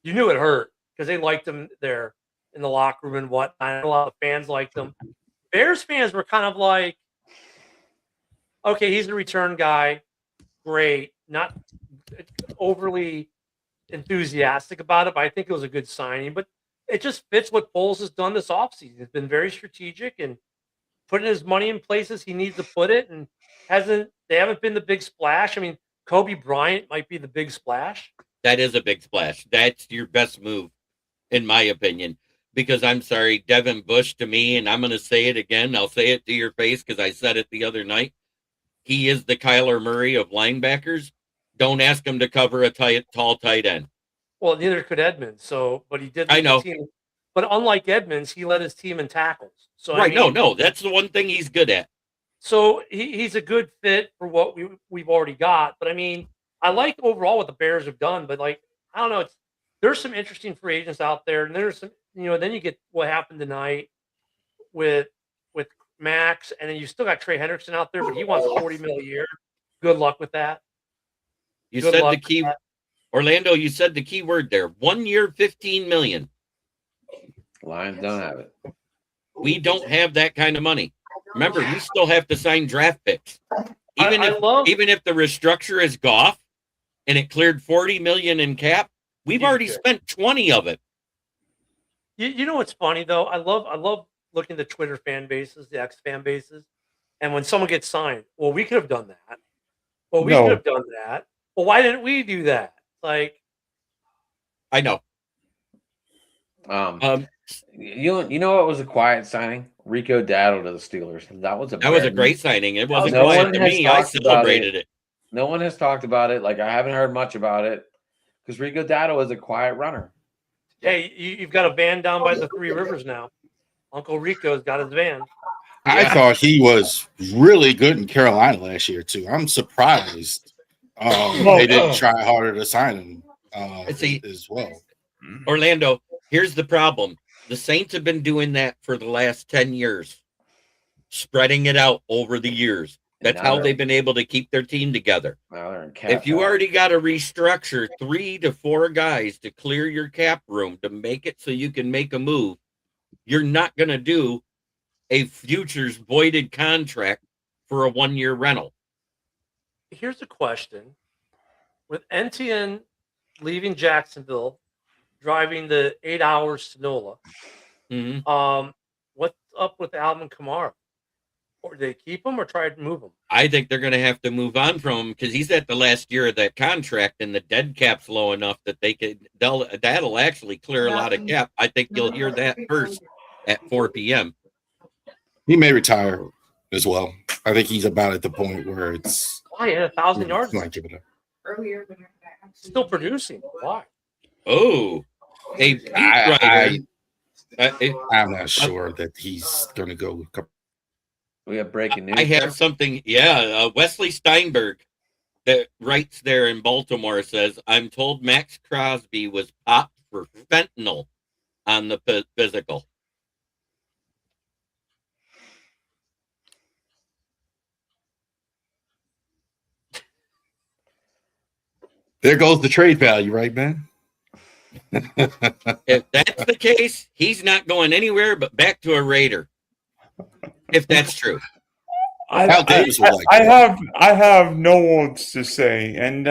you knew it hurt because they liked him there in the locker room and whatnot. A lot of fans liked him. Bears fans were kind of like, okay, he's a return guy. Great. Not overly enthusiastic about it, but I think it was a good signing. But it just fits what Foles has done this offseason. He's been very strategic and putting his money in places he needs to put it, and they haven't been the big splash. I mean, Kobe Bryant might be the big splash. That is a big splash. That's your best move, in my opinion. Because I'm sorry, Devin Bush to me, and I'm going to say it again. I'll say it to your face because I said it the other night. He is the Kyler Murray of linebackers. Don't ask him to cover a tall tight end. Well, neither could Edmonds. So, but he did. I lead the know. team. But unlike Edmonds, he led his team in tackles. So Right. I mean, No, that's the one thing he's good at. So he's a good fit for what we've already got. But I mean, I like overall what the Bears have done. But like, I don't know. There's some interesting free agents out there, and there's some, then you get what happened tonight with Max, and then you still got Trey Hendrickson out there, but he wants $40 million a year. Good luck with that. You Good said luck the key, with that. Orlando. You said the key word there. 1 year, $15 million. Lions don't have it. We don't have that kind of money. Remember, we still have to sign draft picks. Even if the restructure is Goff and it cleared $40 million in cap, we've already spent 20 of it. You know what's funny though? I love looking at the Twitter fan bases, the X fan bases, and when someone gets signed, well, we could have done that. Well, we could have done that. Well, why didn't we do that? Like, I know. You know what was a quiet signing? Rico Dowdle to the Steelers. That was a great signing. It wasn't no quiet one to has me. I talked about celebrated it. No one has talked about it. Like, I haven't heard much about it because Rico Dowdle is a quiet runner. hey, you've got a van down by the Three Rivers now. Uncle Rico's got his van. I thought he was really good in Carolina last year too. I'm surprised they didn't try harder to sign him as well. Orlando, here's the problem. The Saints have been doing that for the last 10 years, spreading it out over the years. That's how they've been able to keep their team together. If you already got to restructure 3 to 4 guys to clear your cap room to make it so you can make a move, you're not going to do a futures voided contract for a 1-year rental. Here's a question. With NTN leaving Jacksonville, driving the 8 hours to NOLA, what's up with Alvin Kamara? Or do they keep him or try to move him? I think they're going to have to move on from him because he's at the last year of that contract, and the dead cap's low enough that that'll actually clear a lot of cap. I think you'll hear that first at 4 p.m. He may retire as well. I think he's about at the point where it's why 1,000 yards? Might give it up. Still producing. Why? Oh, I'm not sure that he's going to go. We have breaking news. I have something. Yeah, Wesley Steinberg that writes there in Baltimore says, "I'm told Maxx Crosby was popped for fentanyl on the physical." There goes the trade value, right, man? If that's the case, he's not going anywhere but back to a Raider. If that's true. I have no words to say. And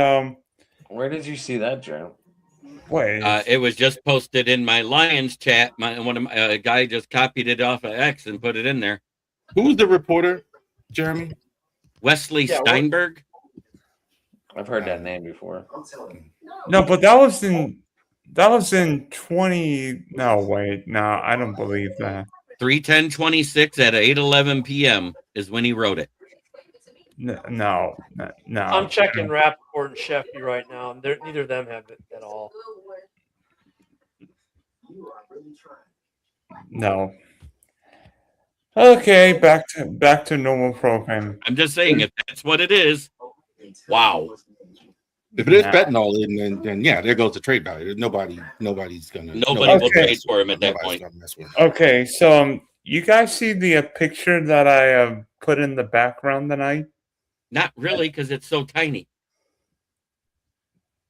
where did you see that, Joe? Wait, it was just posted in my Lions chat. A guy just copied it off of X and put it in there. Who's the reporter, Jeremy? Wesley Steinberg. I've heard that name before. No, but that was in 20. No, wait, no, I don't believe that. 3/10/26 at 8:11 p.m. is when he wrote it. No. I'm checking Rappaport and Sheffy right now, and neither of them have it at all. No. Okay, back to normal programming. I'm just saying, if that's what it is, wow. If it is fentanyl, then yeah, there goes the trade value. Nobody's gonna. Nobody will trade for him at that point. Okay, so you guys see the picture that I put in the background tonight? Not really, because it's so tiny.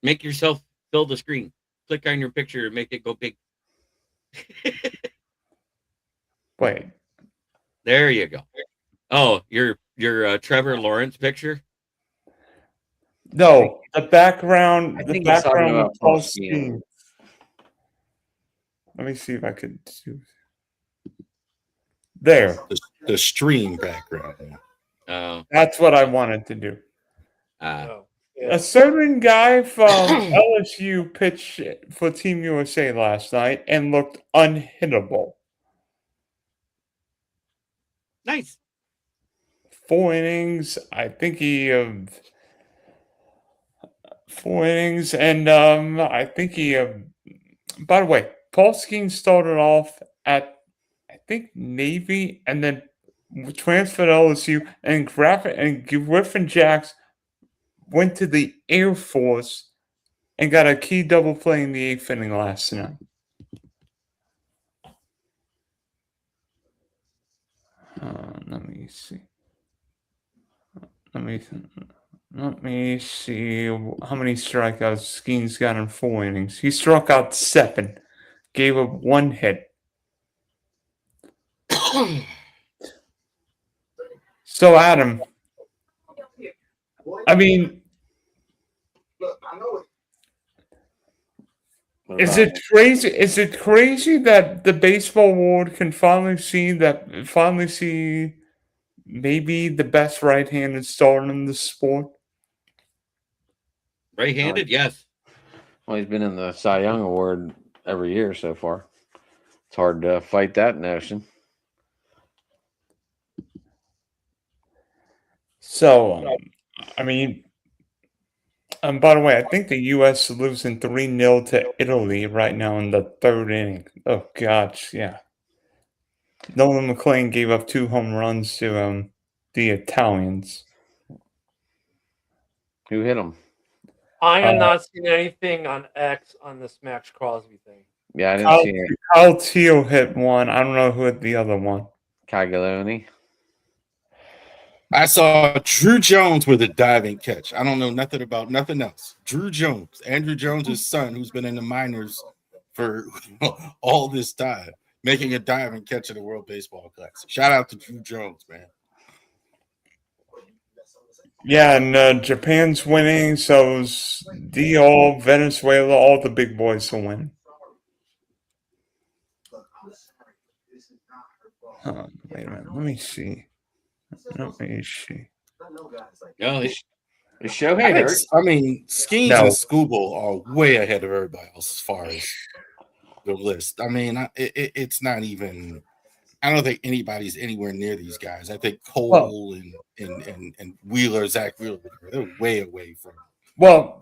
Make yourself fill the screen. Click on your picture and make it go big. Wait. There you go. Oh, your Trevor Lawrence picture? No, the background. The background of Paul Skenes. Let me see if I could do. There. The stream background. Oh. That's what I wanted to do. Yeah. A certain guy from LSU pitched for Team USA last night and looked unhittable. Nice. 4 innings. I think he 4 innings, and I think he. By the way, Paul Skenes started off at I think Navy, and then transferred to LSU, and Griffin Jacks went to the Air Force and got a key double play in the 8th inning last night. Let me see. Let me see how many strikeouts Skenes got in 4 innings. He struck out 7, gave up 1 hit. So Adam, I mean, is it crazy? Is it crazy that the baseball world can finally see maybe the best right-handed starter in the sport? Right-handed, yes. Well, he's been in the Cy Young Award every year so far. It's hard to fight that notion. So, I mean, by the way, I think the U.S. is losing 3-0 to Italy right now in the 3rd inning. Oh, gosh, yeah. Nolan McLean gave up 2 home runs to the Italians. Who hit him? I am not seeing anything on X on this Maxx Crosby thing. Yeah, I didn't see it. Kyle Teo hit one. I don't know who hit the other one. Caglione. I saw Drew Jones with a diving catch. I don't know nothing about nothing else. Drew Jones, Andrew Jones' son, who's been in the minors for all this time, making a diving catch in the World Baseball Classic. Shout out to Drew Jones, man. Yeah, and Japan's winning, so is Dior, Venezuela, all the big boys will win. Wait a minute. Let me see. No, Is Shohei hurt? I mean, Skenes and Scooble are way ahead of everybody else as far as the list. I mean, it's not even. I don't think anybody's anywhere near these guys. I think Cole and Wheeler, Zach Wheeler, they're way away from. Well,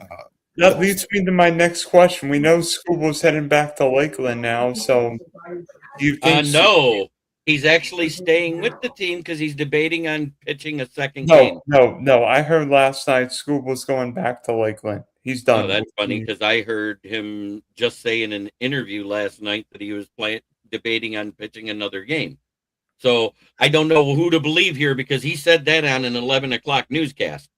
that leads me to my next question. We know Scooble's heading back to Lakeland now, so do you think? No, he's actually staying with the team because he's debating on pitching a second No, game. no. I heard last night Scooble's going back to Lakeland. He's done. Oh, that's funny because I heard him just say in an interview last night that he was debating on pitching another game. So I don't know who to believe here because he said that on an 11 o'clock newscast.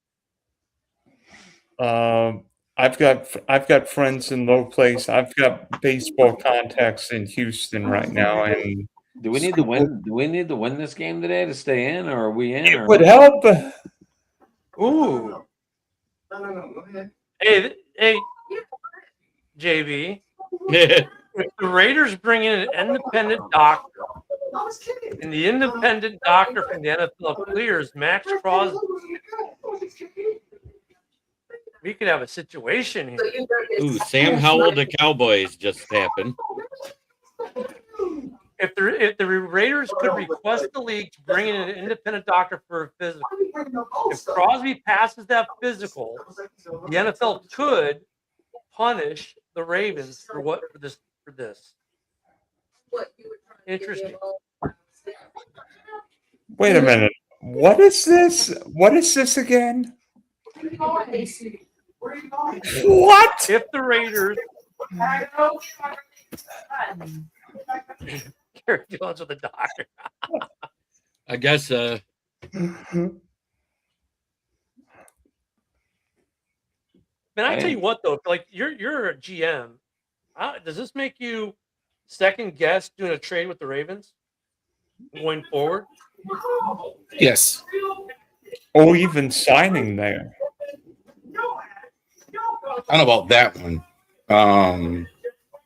I've got friends in low place. I've got baseball contacts in Houston right now, and do we need to win? Do we need to win this game today to stay in, or are we in? It would help. Ooh. No. Hey, JV. If the Raiders bring in an independent doctor, and the independent doctor from the NFL clears Maxx Crosby, we could have a situation here. Ooh, Sam Howell to Cowboys just happened. If the Raiders could request the league to bring in an independent doctor for a physical, if Crosby passes that physical, the NFL could punish the Ravens for this. Interesting. Wait a minute. What is this? What is this again? What? If the Raiders Gary Jones with the doctor. I guess Man, I tell you what though, like you're a GM. Does this make you second guess doing a trade with the Ravens going forward? Yes. Or even signing there. I don't know about that one.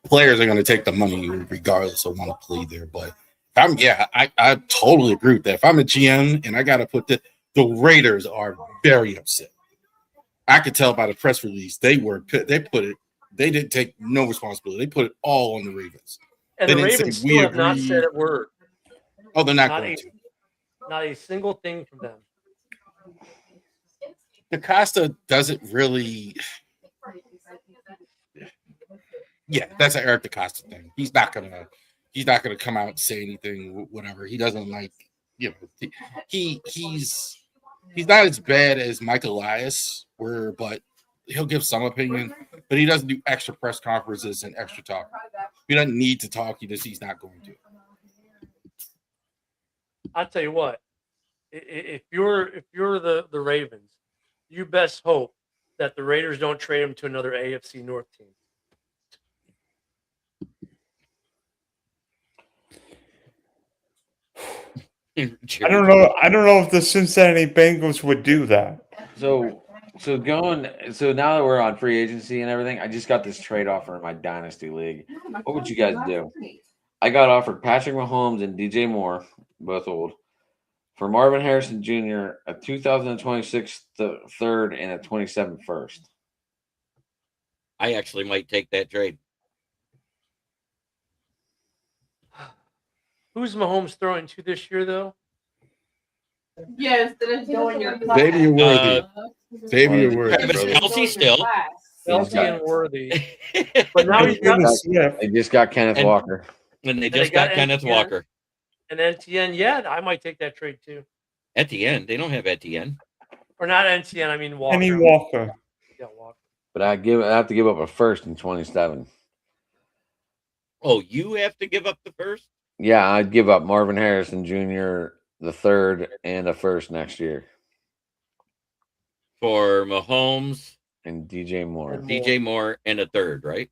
Players are going to take the money regardless of want to play there. But I totally agree with that. If I'm a GM and I got to put the Raiders are very upset. I could tell by the press release they didn't take no responsibility. They put it all on the Ravens. And the Ravens still have not said a word. Oh, they're not going to. Not a single thing from them. DaCosta doesn't really. Yeah, that's an Eric DeCosta thing. He's not gonna come out and say anything. Whatever. He doesn't like. He's not as bad as Mike Elias, but he'll give some opinion, but he doesn't do extra press conferences and extra talk. He doesn't need to talk. He's not going to. I'll tell you what. If you're the Ravens, you best hope that the Raiders don't trade him to another AFC North team. I don't know. I don't know if the Cincinnati Bengals would do that. So now that we're on free agency and everything, I just got this trade offer in my dynasty league. What would you guys do? I got offered Patrick Mahomes and DJ Moore, both old, for Marvin Harrison Jr., a 2026 third and a 27 first. I actually might take that trade. Who's Mahomes throwing to this year, though? Yes, your Xavier Worthy. Xavier Worthy. Travis Kelce still. Kelce and Worthy. But now They just got Kenneth Walker. And they just got Kenneth Walker. And Etienne, yeah, I might take that trade too. Etienne, they don't have Etienne. Or not Etienne, I mean Walker. Kenny Walker. Yeah, Walker. But I have to give up a first in 27. Oh, you have to give up the first? Yeah, I'd give up Marvin Harrison Jr., the third, and a first next year. For Mahomes and DJ Moore. DJ Moore and a third, right?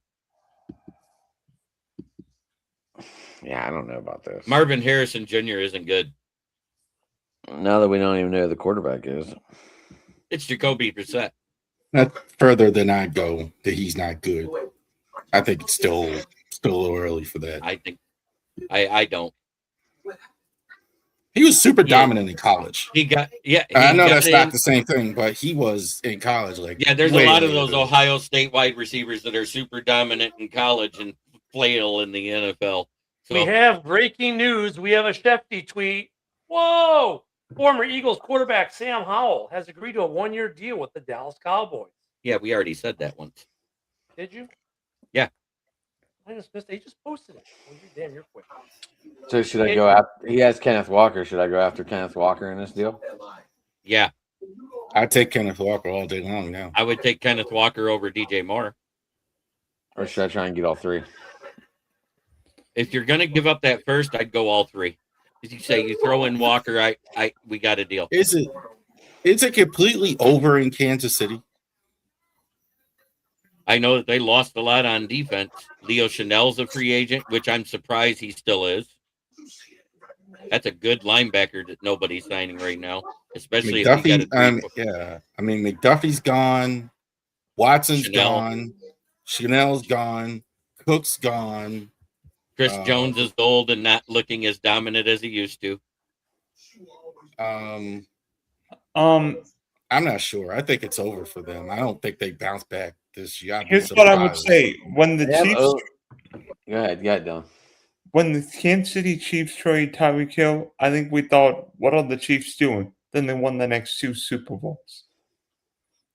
Yeah, I don't know about this. Marvin Harrison Jr. isn't good. Now that we don't even know who the quarterback is. It's Jacoby Brissett. Not further than I go that he's not good. I think it's still a little early for that. I think I don't. He was super dominant in college. I know that's not the same thing, but he was in college. There's a lot of those Ohio State wide receivers that are super dominant in college and flail in the NFL. So, we have breaking news. We have a Shefty tweet. Whoa! Former Eagles quarterback Sam Howell has agreed to a 1-year deal with the Dallas Cowboys. Yeah, we already said that once. Did you? Yeah. I just missed it. He just posted it. Oh, damn, you're quick. So should I go after? He has Kenneth Walker. Should I go after Kenneth Walker in this deal? Yeah. I'd take Kenneth Walker all day long now. I would take Kenneth Walker over DJ Moore. Or should I try and get all three? If you're going to give up that first, I'd go all three. As you say, you throw in Walker, we got a deal. Is it completely over in Kansas City? I know that they lost a lot on defense. Leo Chanel's a free agent, which I'm surprised he still is. That's a good linebacker that nobody's signing right now, especially if you got McDuffie's gone, Watson's gone, Chanel's gone, Cook's gone. Chris Jones is old and not looking as dominant as he used to. I'm not sure. I think it's over for them. I don't think they bounce back this year. Here's what I would say: when the Chiefs, go ahead, Don. When the Kansas City Chiefs trade Tyreek Hill, I think we thought, "What are the Chiefs doing?" Then they won the next 2 Super Bowls.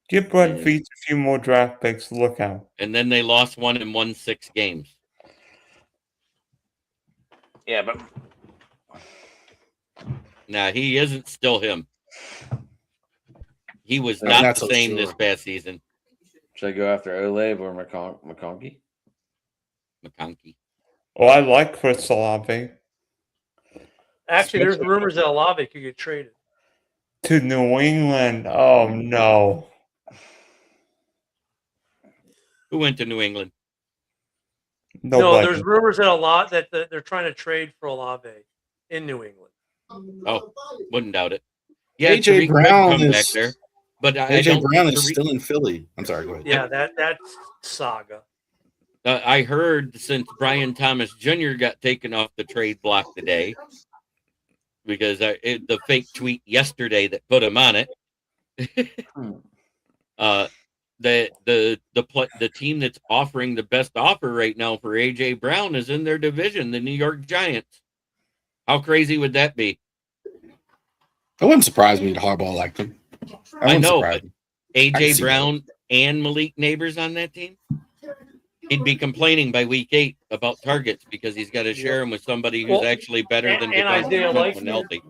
Give Brett Veach a few more draft picks. Look out. And then they lost 1 and won 6 games. Yeah, but nah, he isn't still him. He was not the same this past season. Should I go after Olave or McConkey? McConkey. Oh, I like Chris Olave. Actually, there's rumors that Olave could get traded to New England. Oh no! Who went to New England? Nobody. No, there's rumors that they're trying to trade for Olave in New England. Oh, wouldn't doubt it. Yeah, AJ Brown is back there, but AJ Brown is still in Philly. I'm sorry, go ahead. Yeah, that's saga. I heard since Brian Thomas Jr. got taken off the trade block today because the fake tweet yesterday that put him on it. The team that's offering the best offer right now for AJ Brown is in their division, the New York Giants. How crazy would that be? It wouldn't surprise me that Harbaugh liked him. I know, but AJ Brown and Malik Neighbors on that team. He'd be complaining by week 8 about targets because he's got to share them with somebody who's actually better than and Isaiah when healthy.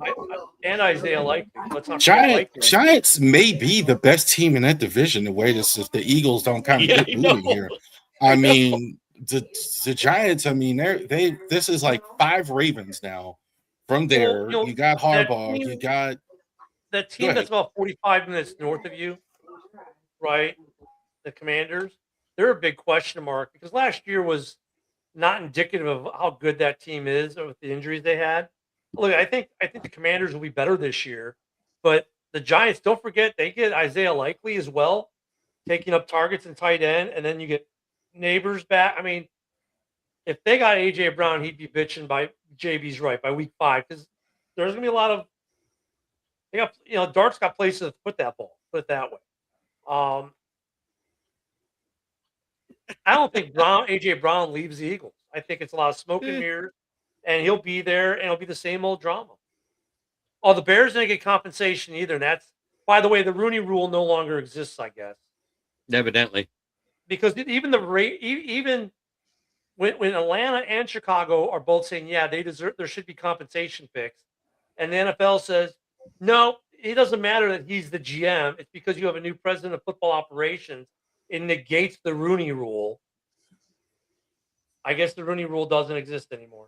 And Isaiah Likely. Let's not forget Giants, Likely. Giants may be the best team in that division. The way this, if the Eagles don't kind of get moving here, I mean, the Giants. I mean, this is like 5 Ravens now. From there, you got Harbaugh. You got that team that's about 45 minutes north of you, right? The Commanders. They're a big question mark because last year was not indicative of how good that team is with the injuries they had. Look, I think the Commanders will be better this year, but the Giants, don't forget, they get Isaiah Likely as well, taking up targets and tight end, and then you get Neighbors back. I mean, if they got AJ Brown, he'd be bitching by JB's right by week 5 because there's gonna be a lot of Dart's got places to put that ball. Put it that way. I don't think AJ Brown leaves the Eagles. I think it's a lot of smoke and mirrors, and he'll be there, and it'll be the same old drama. Oh, the Bears didn't get compensation either, and that's, by the way, the Rooney Rule no longer exists, I guess. Evidently, because even when Atlanta and Chicago are both saying, yeah, they deserve, there should be compensation picks, and the NFL says, no, it doesn't matter that he's the GM. It's because you have a new president of football operations. It negates the Rooney Rule. I guess the Rooney Rule doesn't exist anymore.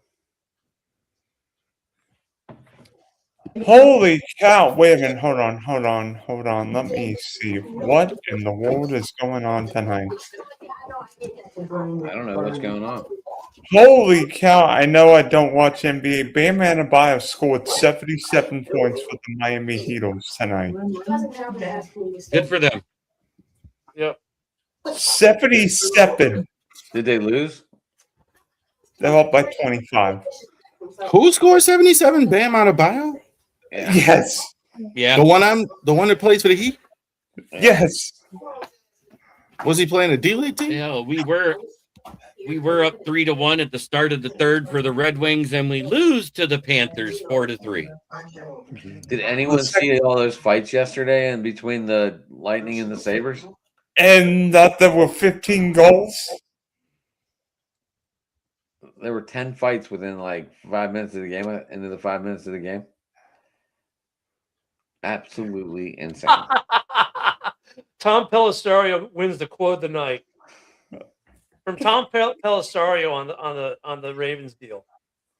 Holy cow. Wait a minute. Hold on. Let me see. What in the world is going on tonight? I don't know what's going on. Holy cow. I know I don't watch NBA. Bam Adebayo scored 77 points for the Miami Heat tonight. good for them. Yep. 77. Did they lose? They're up by 25. Who scored 77? Bam Adebayo? Yeah. Yes. Yeah. The one that plays for the Heat? Yes. Was he playing a D-League team? Yeah, we were up 3-1 at the start of the third for the Red Wings, and we lose to the Panthers 4-3. Did anyone see all those fights yesterday in between the Lightning and the Sabres? And that there were 15 goals? There were 10 fights within like 5 minutes of the game, into the 5 minutes of the game. Absolutely insane. Tom Pellisario wins the quote of the night. From Tom Pellisario on the Ravens deal.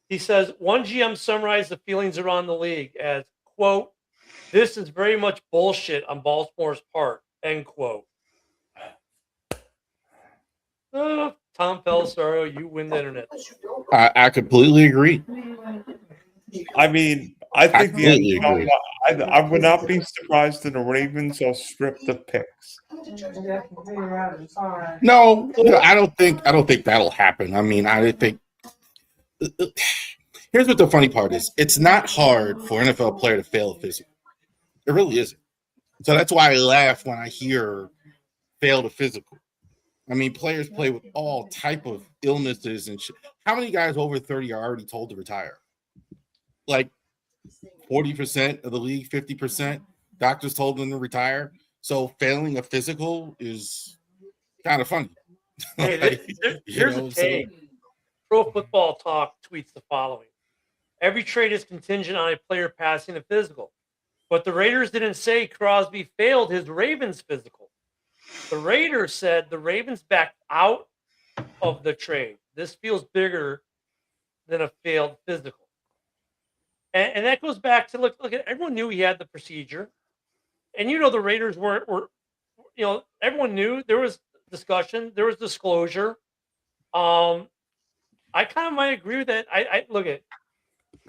He says, one GM summarized the feelings around the league as, quote, this is very much bullshit on Baltimore's part, end quote. Tom Pellisario, you win the internet. I completely agree. I mean, I think completely agree. I would not be surprised if the Ravens will strip the picks. No, I don't think that'll happen. I mean, I think here's what the funny part is. It's not hard for an NFL player to fail a physical. It really isn't. So that's why I laugh when I hear failed a physical. I mean, players play with all type of illnesses and shit. How many guys over 30 are already told to retire? Like 40% of the league, 50%. Doctors told them to retire. So failing a physical is kind of funny. Hey, here's a take. Pro Football Talk tweets the following. Every trade is contingent on a player passing a physical. But the Raiders didn't say Crosby failed his Ravens physical. The Raiders said the Ravens backed out of the trade. This feels bigger than a failed physical. And that goes back to look at everyone knew he had the procedure. And the Raiders were everyone knew there was discussion, there was disclosure. I kind of might agree with that. I look at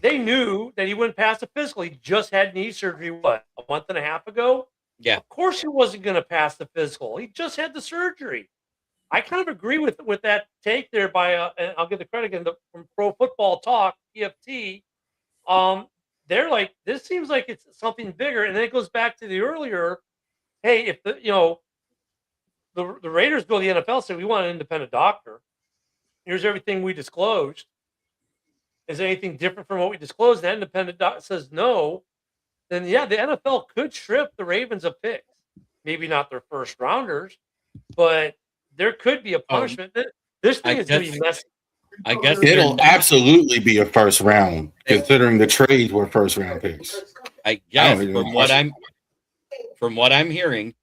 they knew that he wouldn't pass the physical. He just had knee surgery, a month and a half ago? Yeah. Of course he wasn't going to pass the physical. He just had the surgery. I kind of agree with that take there by, and I'll give the credit again from Pro Football Talk, PFT. They're like, this seems like it's something bigger. And then it goes back to the earlier, hey, if the Raiders go to the NFL, say we want an independent doctor. Here's everything we disclosed. Is there anything different from what we disclosed? The independent doctor says no. Then yeah, the NFL could strip the Ravens of picks. Maybe not their first rounders, but there could be a punishment. This thing is going to be messy. I guess It'll absolutely be a first round, considering the trades were first round picks. I guess from what I'm hearing,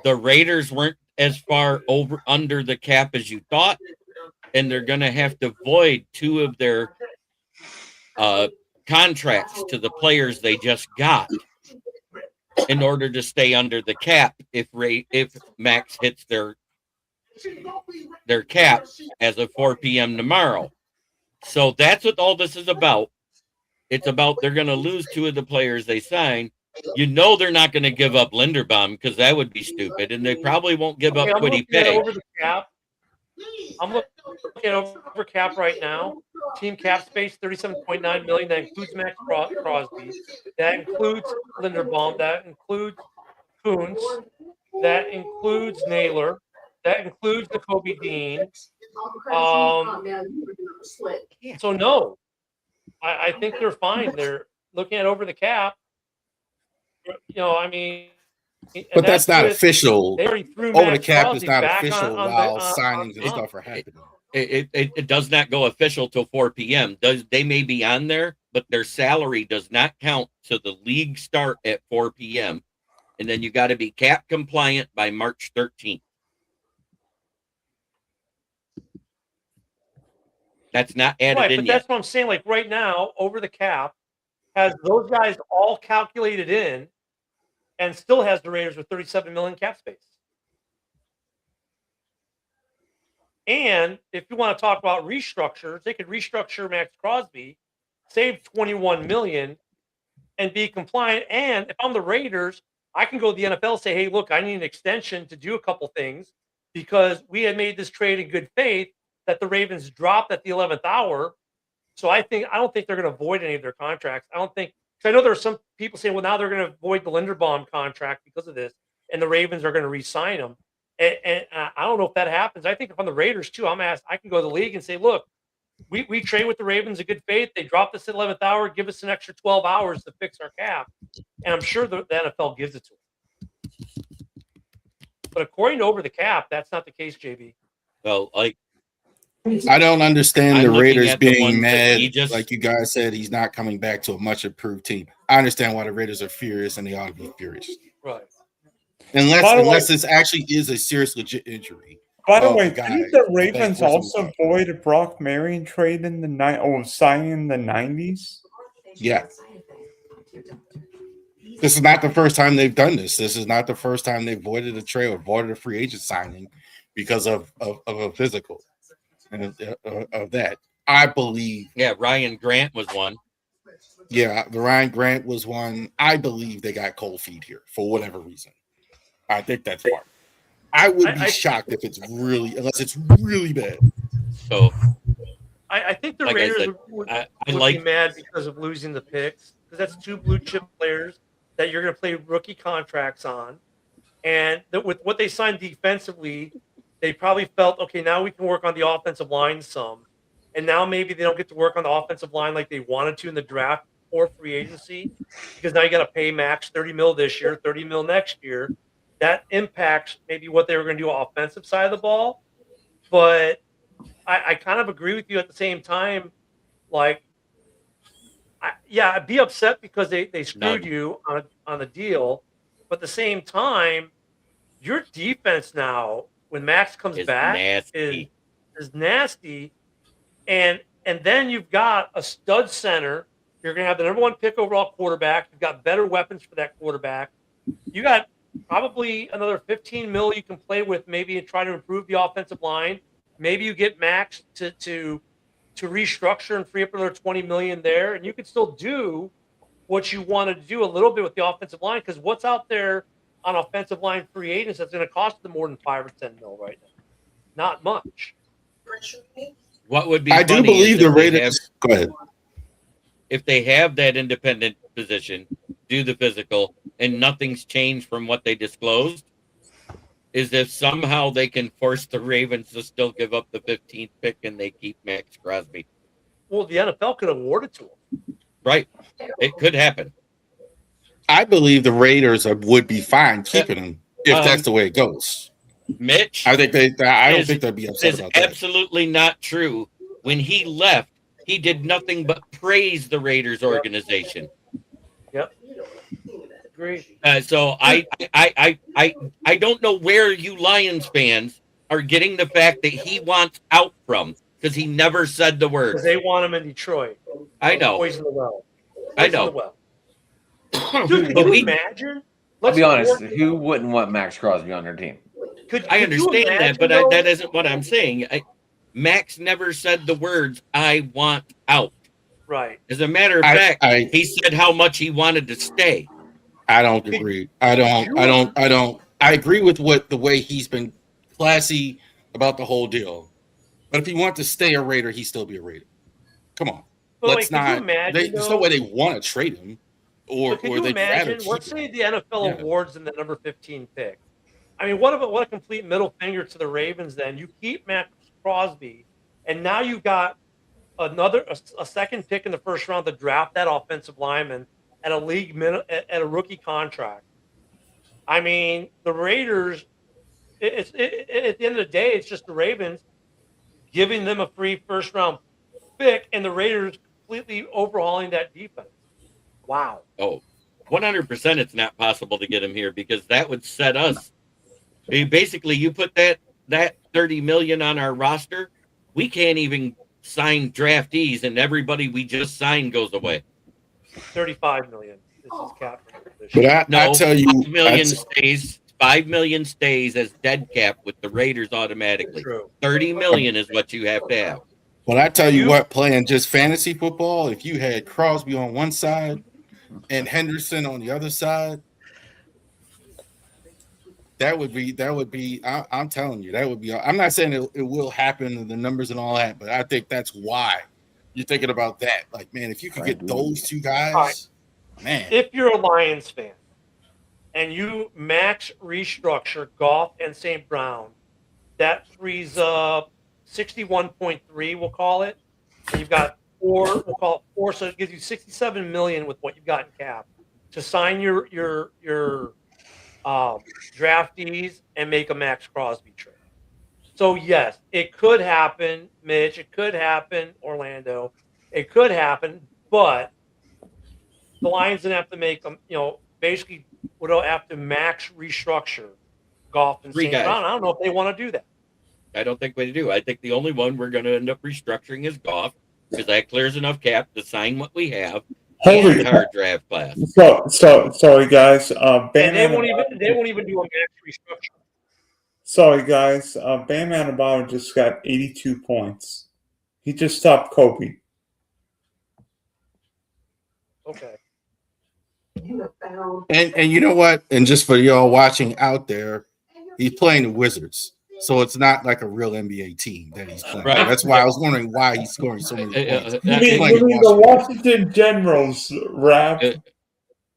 the Raiders weren't as far over under the cap as you thought, and they're going to have to void 2 of their contracts to the players they just got in order to stay under the cap if Max hits their cap as of 4 p.m. tomorrow. So that's what all this is about. It's about they're going to lose 2 of the players they signed. You know they're not going to give up Linderbaum because that would be stupid, and they probably won't give up Kwity Paye. I'm looking at over cap right now. Team cap space $37.9 million. That includes Maxx Crosby. That includes Linderbaum. That includes Kuntz. That includes Naylor. That includes the Kobe Dean. So no, I think they're fine. They're looking at over the cap. You know, I mean, but that's not official. They already threw over Maxx the cap Crosby is not back official while signings and stuff are happening. It does not go official till 4 p.m. They may be on there, but their salary does not count to the league start at 4 p.m. And then you got to be cap compliant by March 13th. That's not added in but yet. That's what I'm saying. Like right now, over the cap has those guys all calculated in, and still has the Raiders with $37 million cap space. And if you want to talk about restructures, they could restructure Maxx Crosby, save $21 million, and be compliant. And if I'm the Raiders, I can go to the NFL and say, hey, look, I need an extension to do a couple things because we had made this trade in good faith that the Ravens dropped at the 11th hour. So I don't think they're going to void any of their contracts. I know there are some people saying, well, now they're going to void the Linderbaum contract because of this, and the Ravens are going to re-sign him. And I don't know if that happens. I think if I'm the Raiders too, I can go to the league and say, look, we trade with the Ravens in good faith. They dropped us at 11th hour, give us an extra 12 hours to fix our cap. And I'm sure the NFL gives it to them. But according to over the cap, that's not the case, JB. Well, I don't understand the Raiders being mad. Just, like you guys said, he's not coming back to a much improved team. I understand why the Raiders are furious, and they ought to be furious. Right. Unless this actually is a serious, legit injury. By the way, didn't the Ravens also void a Brock Marion trade in the signing in the 90s? Yeah. This is not the first time they've done this. This is not the first time they've voided a trade or voided a free agent signing because of a physical. And of that, I believe. Yeah, Ryan Grant was one. Yeah, the Ryan Grant was one. I believe they got cold feet here for whatever reason. I think that's part. I would be shocked if it's unless it's really bad. So, I think the Raiders would be mad because of losing the picks, because that's 2 blue chip players that you're going to play rookie contracts on, and with what they signed defensively. They probably felt, okay, now we can work on the offensive line some. And now maybe they don't get to work on the offensive line like they wanted to in the draft or free agency, because now you got to pay Max $30 million this year, $30 million next year. That impacts maybe what they were going to do on the offensive side of the ball. But I kind of agree with you at the same time. Like, I'd be upset because they screwed you on the deal. But at the same time, your defense now, when Max comes back, is nasty. And then you've got a stud center. You're going to have the number 1 pick overall quarterback. You've got better weapons for that quarterback. You got probably another $15 million you can play with, maybe, and try to improve the offensive line. Maybe you get Max to restructure and free up another $20 million there, and you could still do what you wanted to do a little bit with the offensive line, because what's out there on offensive line free agents that's going to cost them more than $5 or $10 million right now? Not much. What would be? I do believe the Raiders. Go ahead. If they have that independent position, do the physical, and nothing's changed from what they disclosed, is if somehow they can force the Ravens to still give up the 15th pick and they keep Maxx Crosby. Well, the NFL could award it to them. Right. It could happen. I believe the Raiders would be fine keeping him if that's the way it goes. Mitch, I don't think they'd be upset is about that. absolutely not true. When he left, he did nothing but praise the Raiders organization. Yep. Agree. So I don't know where you Lions fans are getting the fact that he wants out from, because he never said the Because words. they want him in Detroit. I know. Poison the well. I Poison know. the well. Dude, could you imagine? I'll be honest. Let's- Who wouldn't want Maxx Crosby on their team? I you understand that, imagine, but though? that isn't what I'm saying. Max never said the words, "I want out." Right. As a matter of fact, he said how much he wanted to stay. I don't agree. I agree with the way he's been classy about the whole deal. But if he wanted to stay a Raider, he'd still be a Raider. Come on. But Let's could you not. imagine, There's no way they want to trade him, or could you they'd rather imagine? keep Let's him. say the NFL awards in the number 15 pick. I mean, what a complete middle finger to the Ravens. Then you keep Maxx Crosby, and now you've got a second pick in the first round to draft that offensive lineman at a rookie contract. I mean, the Raiders. At the end of the day, it's just the Ravens giving them a free first round pick, and the Raiders completely overhauling that defense. Wow. Oh, 100% it's not possible to get him here, because that would set us. Basically, you put that $30 million on our roster, we can't even sign draftees, and everybody we just signed goes away. $35 million. This is cap. But I tell you, 5 million stays. 5 million stays as dead cap with the Raiders automatically. True. 30 million is what you have to have. But I tell you what, playing just fantasy football, if you had Crosby on one side and Henderson on the other side, that would be. I'm telling you, that would be. I'm not saying it will happen, the numbers and all that, but I think that's why you're thinking about that. Like, man, if you could get those two guys, man. If you're a Lions fan and you max restructure Goff and St. Brown, that frees up 61.3, we'll call it. And you've got we'll call it 4, so it gives you 67 million with what you've got in cap to sign your draftees and make a Maxx Crosby trade. So yes, it could happen, Mitch. It could happen, Orlando. It could happen, but the Lions didn't have to make them. Basically would have to max restructure Goff and St. Brown. I don't know if they want to do that. I don't think we do. I think the only one we're going to end up restructuring is Goff, because that clears enough cap to sign what we have. Holy our draft class. So sorry guys. And they won't even do a max restructure. Sorry guys. Bam Adebayo just got 82 points. He just stopped Kobe. Okay. And you know what? And just for y'all watching out there, he's playing the Wizards. So it's not like a real NBA team that he's playing. Right. That's why I was wondering why he's scoring so many points. You mean the Washington Generals, rap?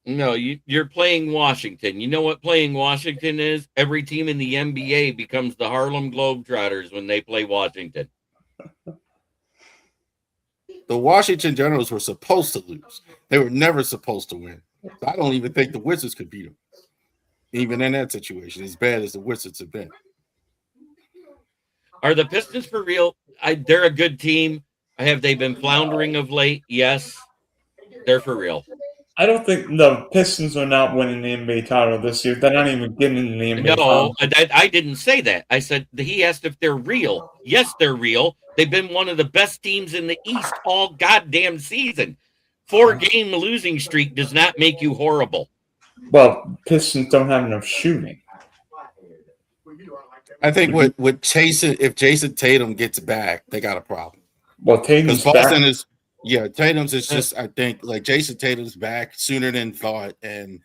No, you're playing Washington. You know what playing Washington is? Every team in the NBA becomes the Harlem Globetrotters when they play Washington. The Washington Generals were supposed to lose. They were never supposed to win. I don't even think the Wizards could beat them. Even in that situation, as bad as the Wizards have been. Are the Pistons for real? They're a good team. Have they been floundering of late? Yes. They're for real. I don't think the Pistons are not winning the NBA title this year. They're not even getting in the NBA title. No, I didn't say that. I said he asked if they're real. Yes, they're real. They've been one of the best teams in the East all goddamn season. 4-game losing streak does not make you horrible. Well, Pistons don't have enough shooting. I think with Jason, if Jason Tatum gets back, they got a problem. Well, Tatum's Boston back. is, yeah, Tatum's is just, I think, like Jason Tatum's back sooner than thought, and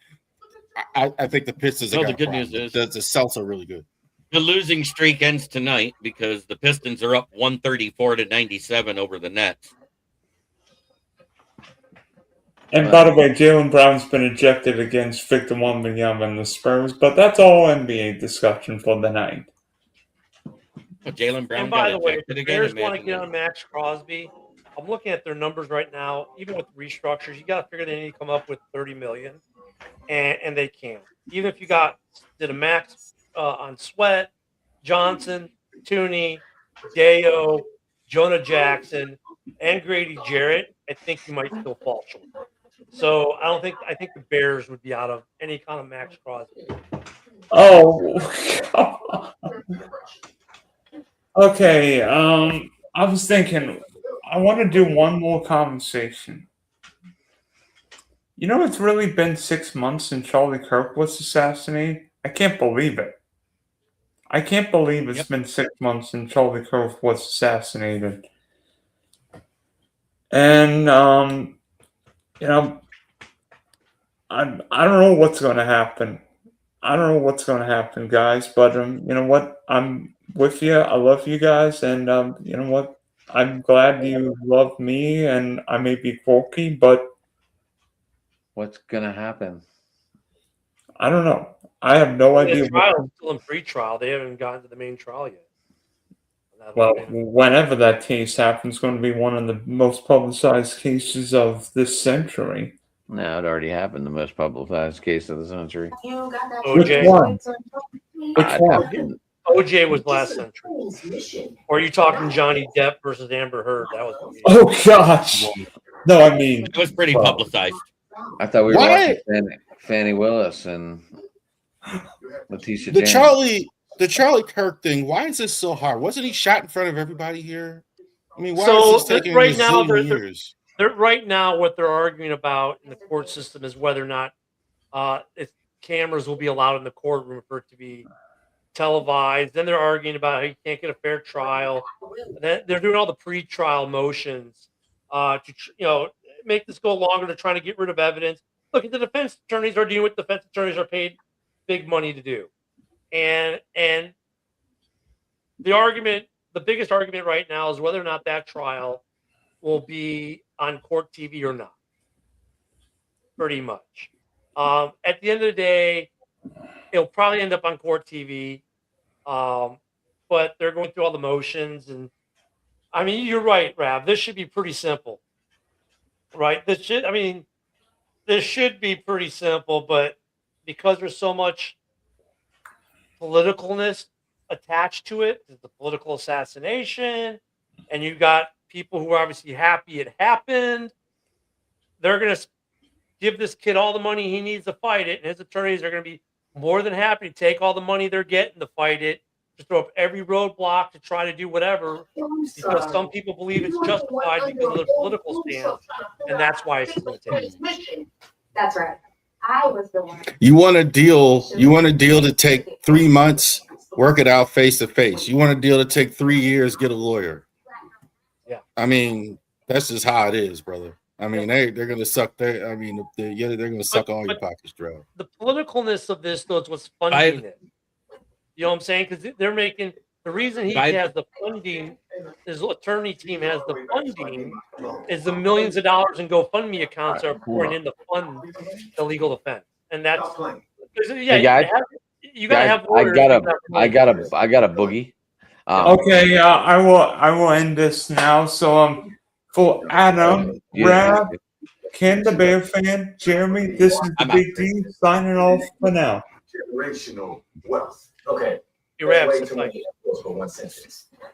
I think the Pistons. No, the good news is the Celtics are really good. The losing streak ends tonight because the Pistons are up 134-97 over the Nets. And by the way, Jaylen Brown's been ejected against Victor Wembanyama and the Spurs, but that's all NBA discussion for the night. Jaylen Brown. And by the way, if the Bears want to get on Maxx Crosby, I'm looking at their numbers right now. Even with restructures, you got to figure they need to come up with $30 million, and they can't. Even if you did a max on Sweat Johnson, Tooney, Deo, Jonah Jackson, and Grady Jarrett, I think you might still fall short. So I think the Bears would be out of any kind of Maxx Crosby. Oh, okay. I was thinking, I want to do one more conversation. You know, it's really been 6 months since Charlie Kirk was assassinated. I can't believe it. I can't believe it's been 6 months since Charlie Kirk was assassinated. And you know, I don't know what's going to happen. I don't know what's going to happen, guys. But you know what? I'm with you. I love you guys, and you know what? I'm glad you love me, and I may be quirky, but What's gonna happen? I don't know. I have no idea. The trial is still in pre-trial. They haven't gotten to the main trial yet. Well, whenever that case happens, it's going to be one of the most publicized cases of this century. No, it already happened. The most publicized case of the century. OJ. Which one? Which one? OJ was last century. Or are you talking Johnny Depp versus Amber Heard? That was. Oh gosh. No, I mean It was pretty publicized. I thought we were watching Fannie Willis and Letitia James. The Charlie Kirk thing. Why is this so hard? Wasn't he shot in front of everybody here? I mean, why is this taking right now? years? Right now, what they're arguing about in the court system is whether or not if cameras will be allowed in the courtroom for it to be televised. Then they're arguing about how you can't get a fair trial. Then they're doing all the pre-trial motions to make this go longer. They're trying to get rid of evidence. Look, the defense attorneys are doing what defense attorneys are paid big money to do, and the biggest argument right now is whether or not that trial will be on court TV or not. Pretty much. At the end of the day, it'll probably end up on court TV, but they're going through all the motions. And I mean, you're right, Rav. This should be pretty simple, right? This should be pretty simple, but because there's so much politicalness attached to it, the political assassination, and you got people who are obviously happy it happened, they're going to give this kid all the money he needs to fight it, and his attorneys are going to be more than happy to take all the money they're getting to fight it, to throw up every roadblock to try to do whatever, because some people believe it's justified because of their political stance, and that's why it's going to take. That's right. I was the one. You want a deal? You want a deal to take 3 months, work it out face to face. You want a deal to take 3 years, get a lawyer. Yeah. I mean, that's just how it is, brother. I mean, they're gonna suck they're gonna suck all your pockets dry. The politicalness of this, though, is what's funding it. You know what I'm saying? Because they're making the reason he has the funding, his attorney team has the funding, is the millions of dollars in GoFundMe accounts are pouring in to fund the legal defense, and that's Hey guys, you gotta have. I got a boogie. okay, I will end this now. So for Adam, Brad, Ken the Bear fan, Jeremy, this is the Big D signing off for now. Generational wealth. Okay. You're absolutely right. For one sentence.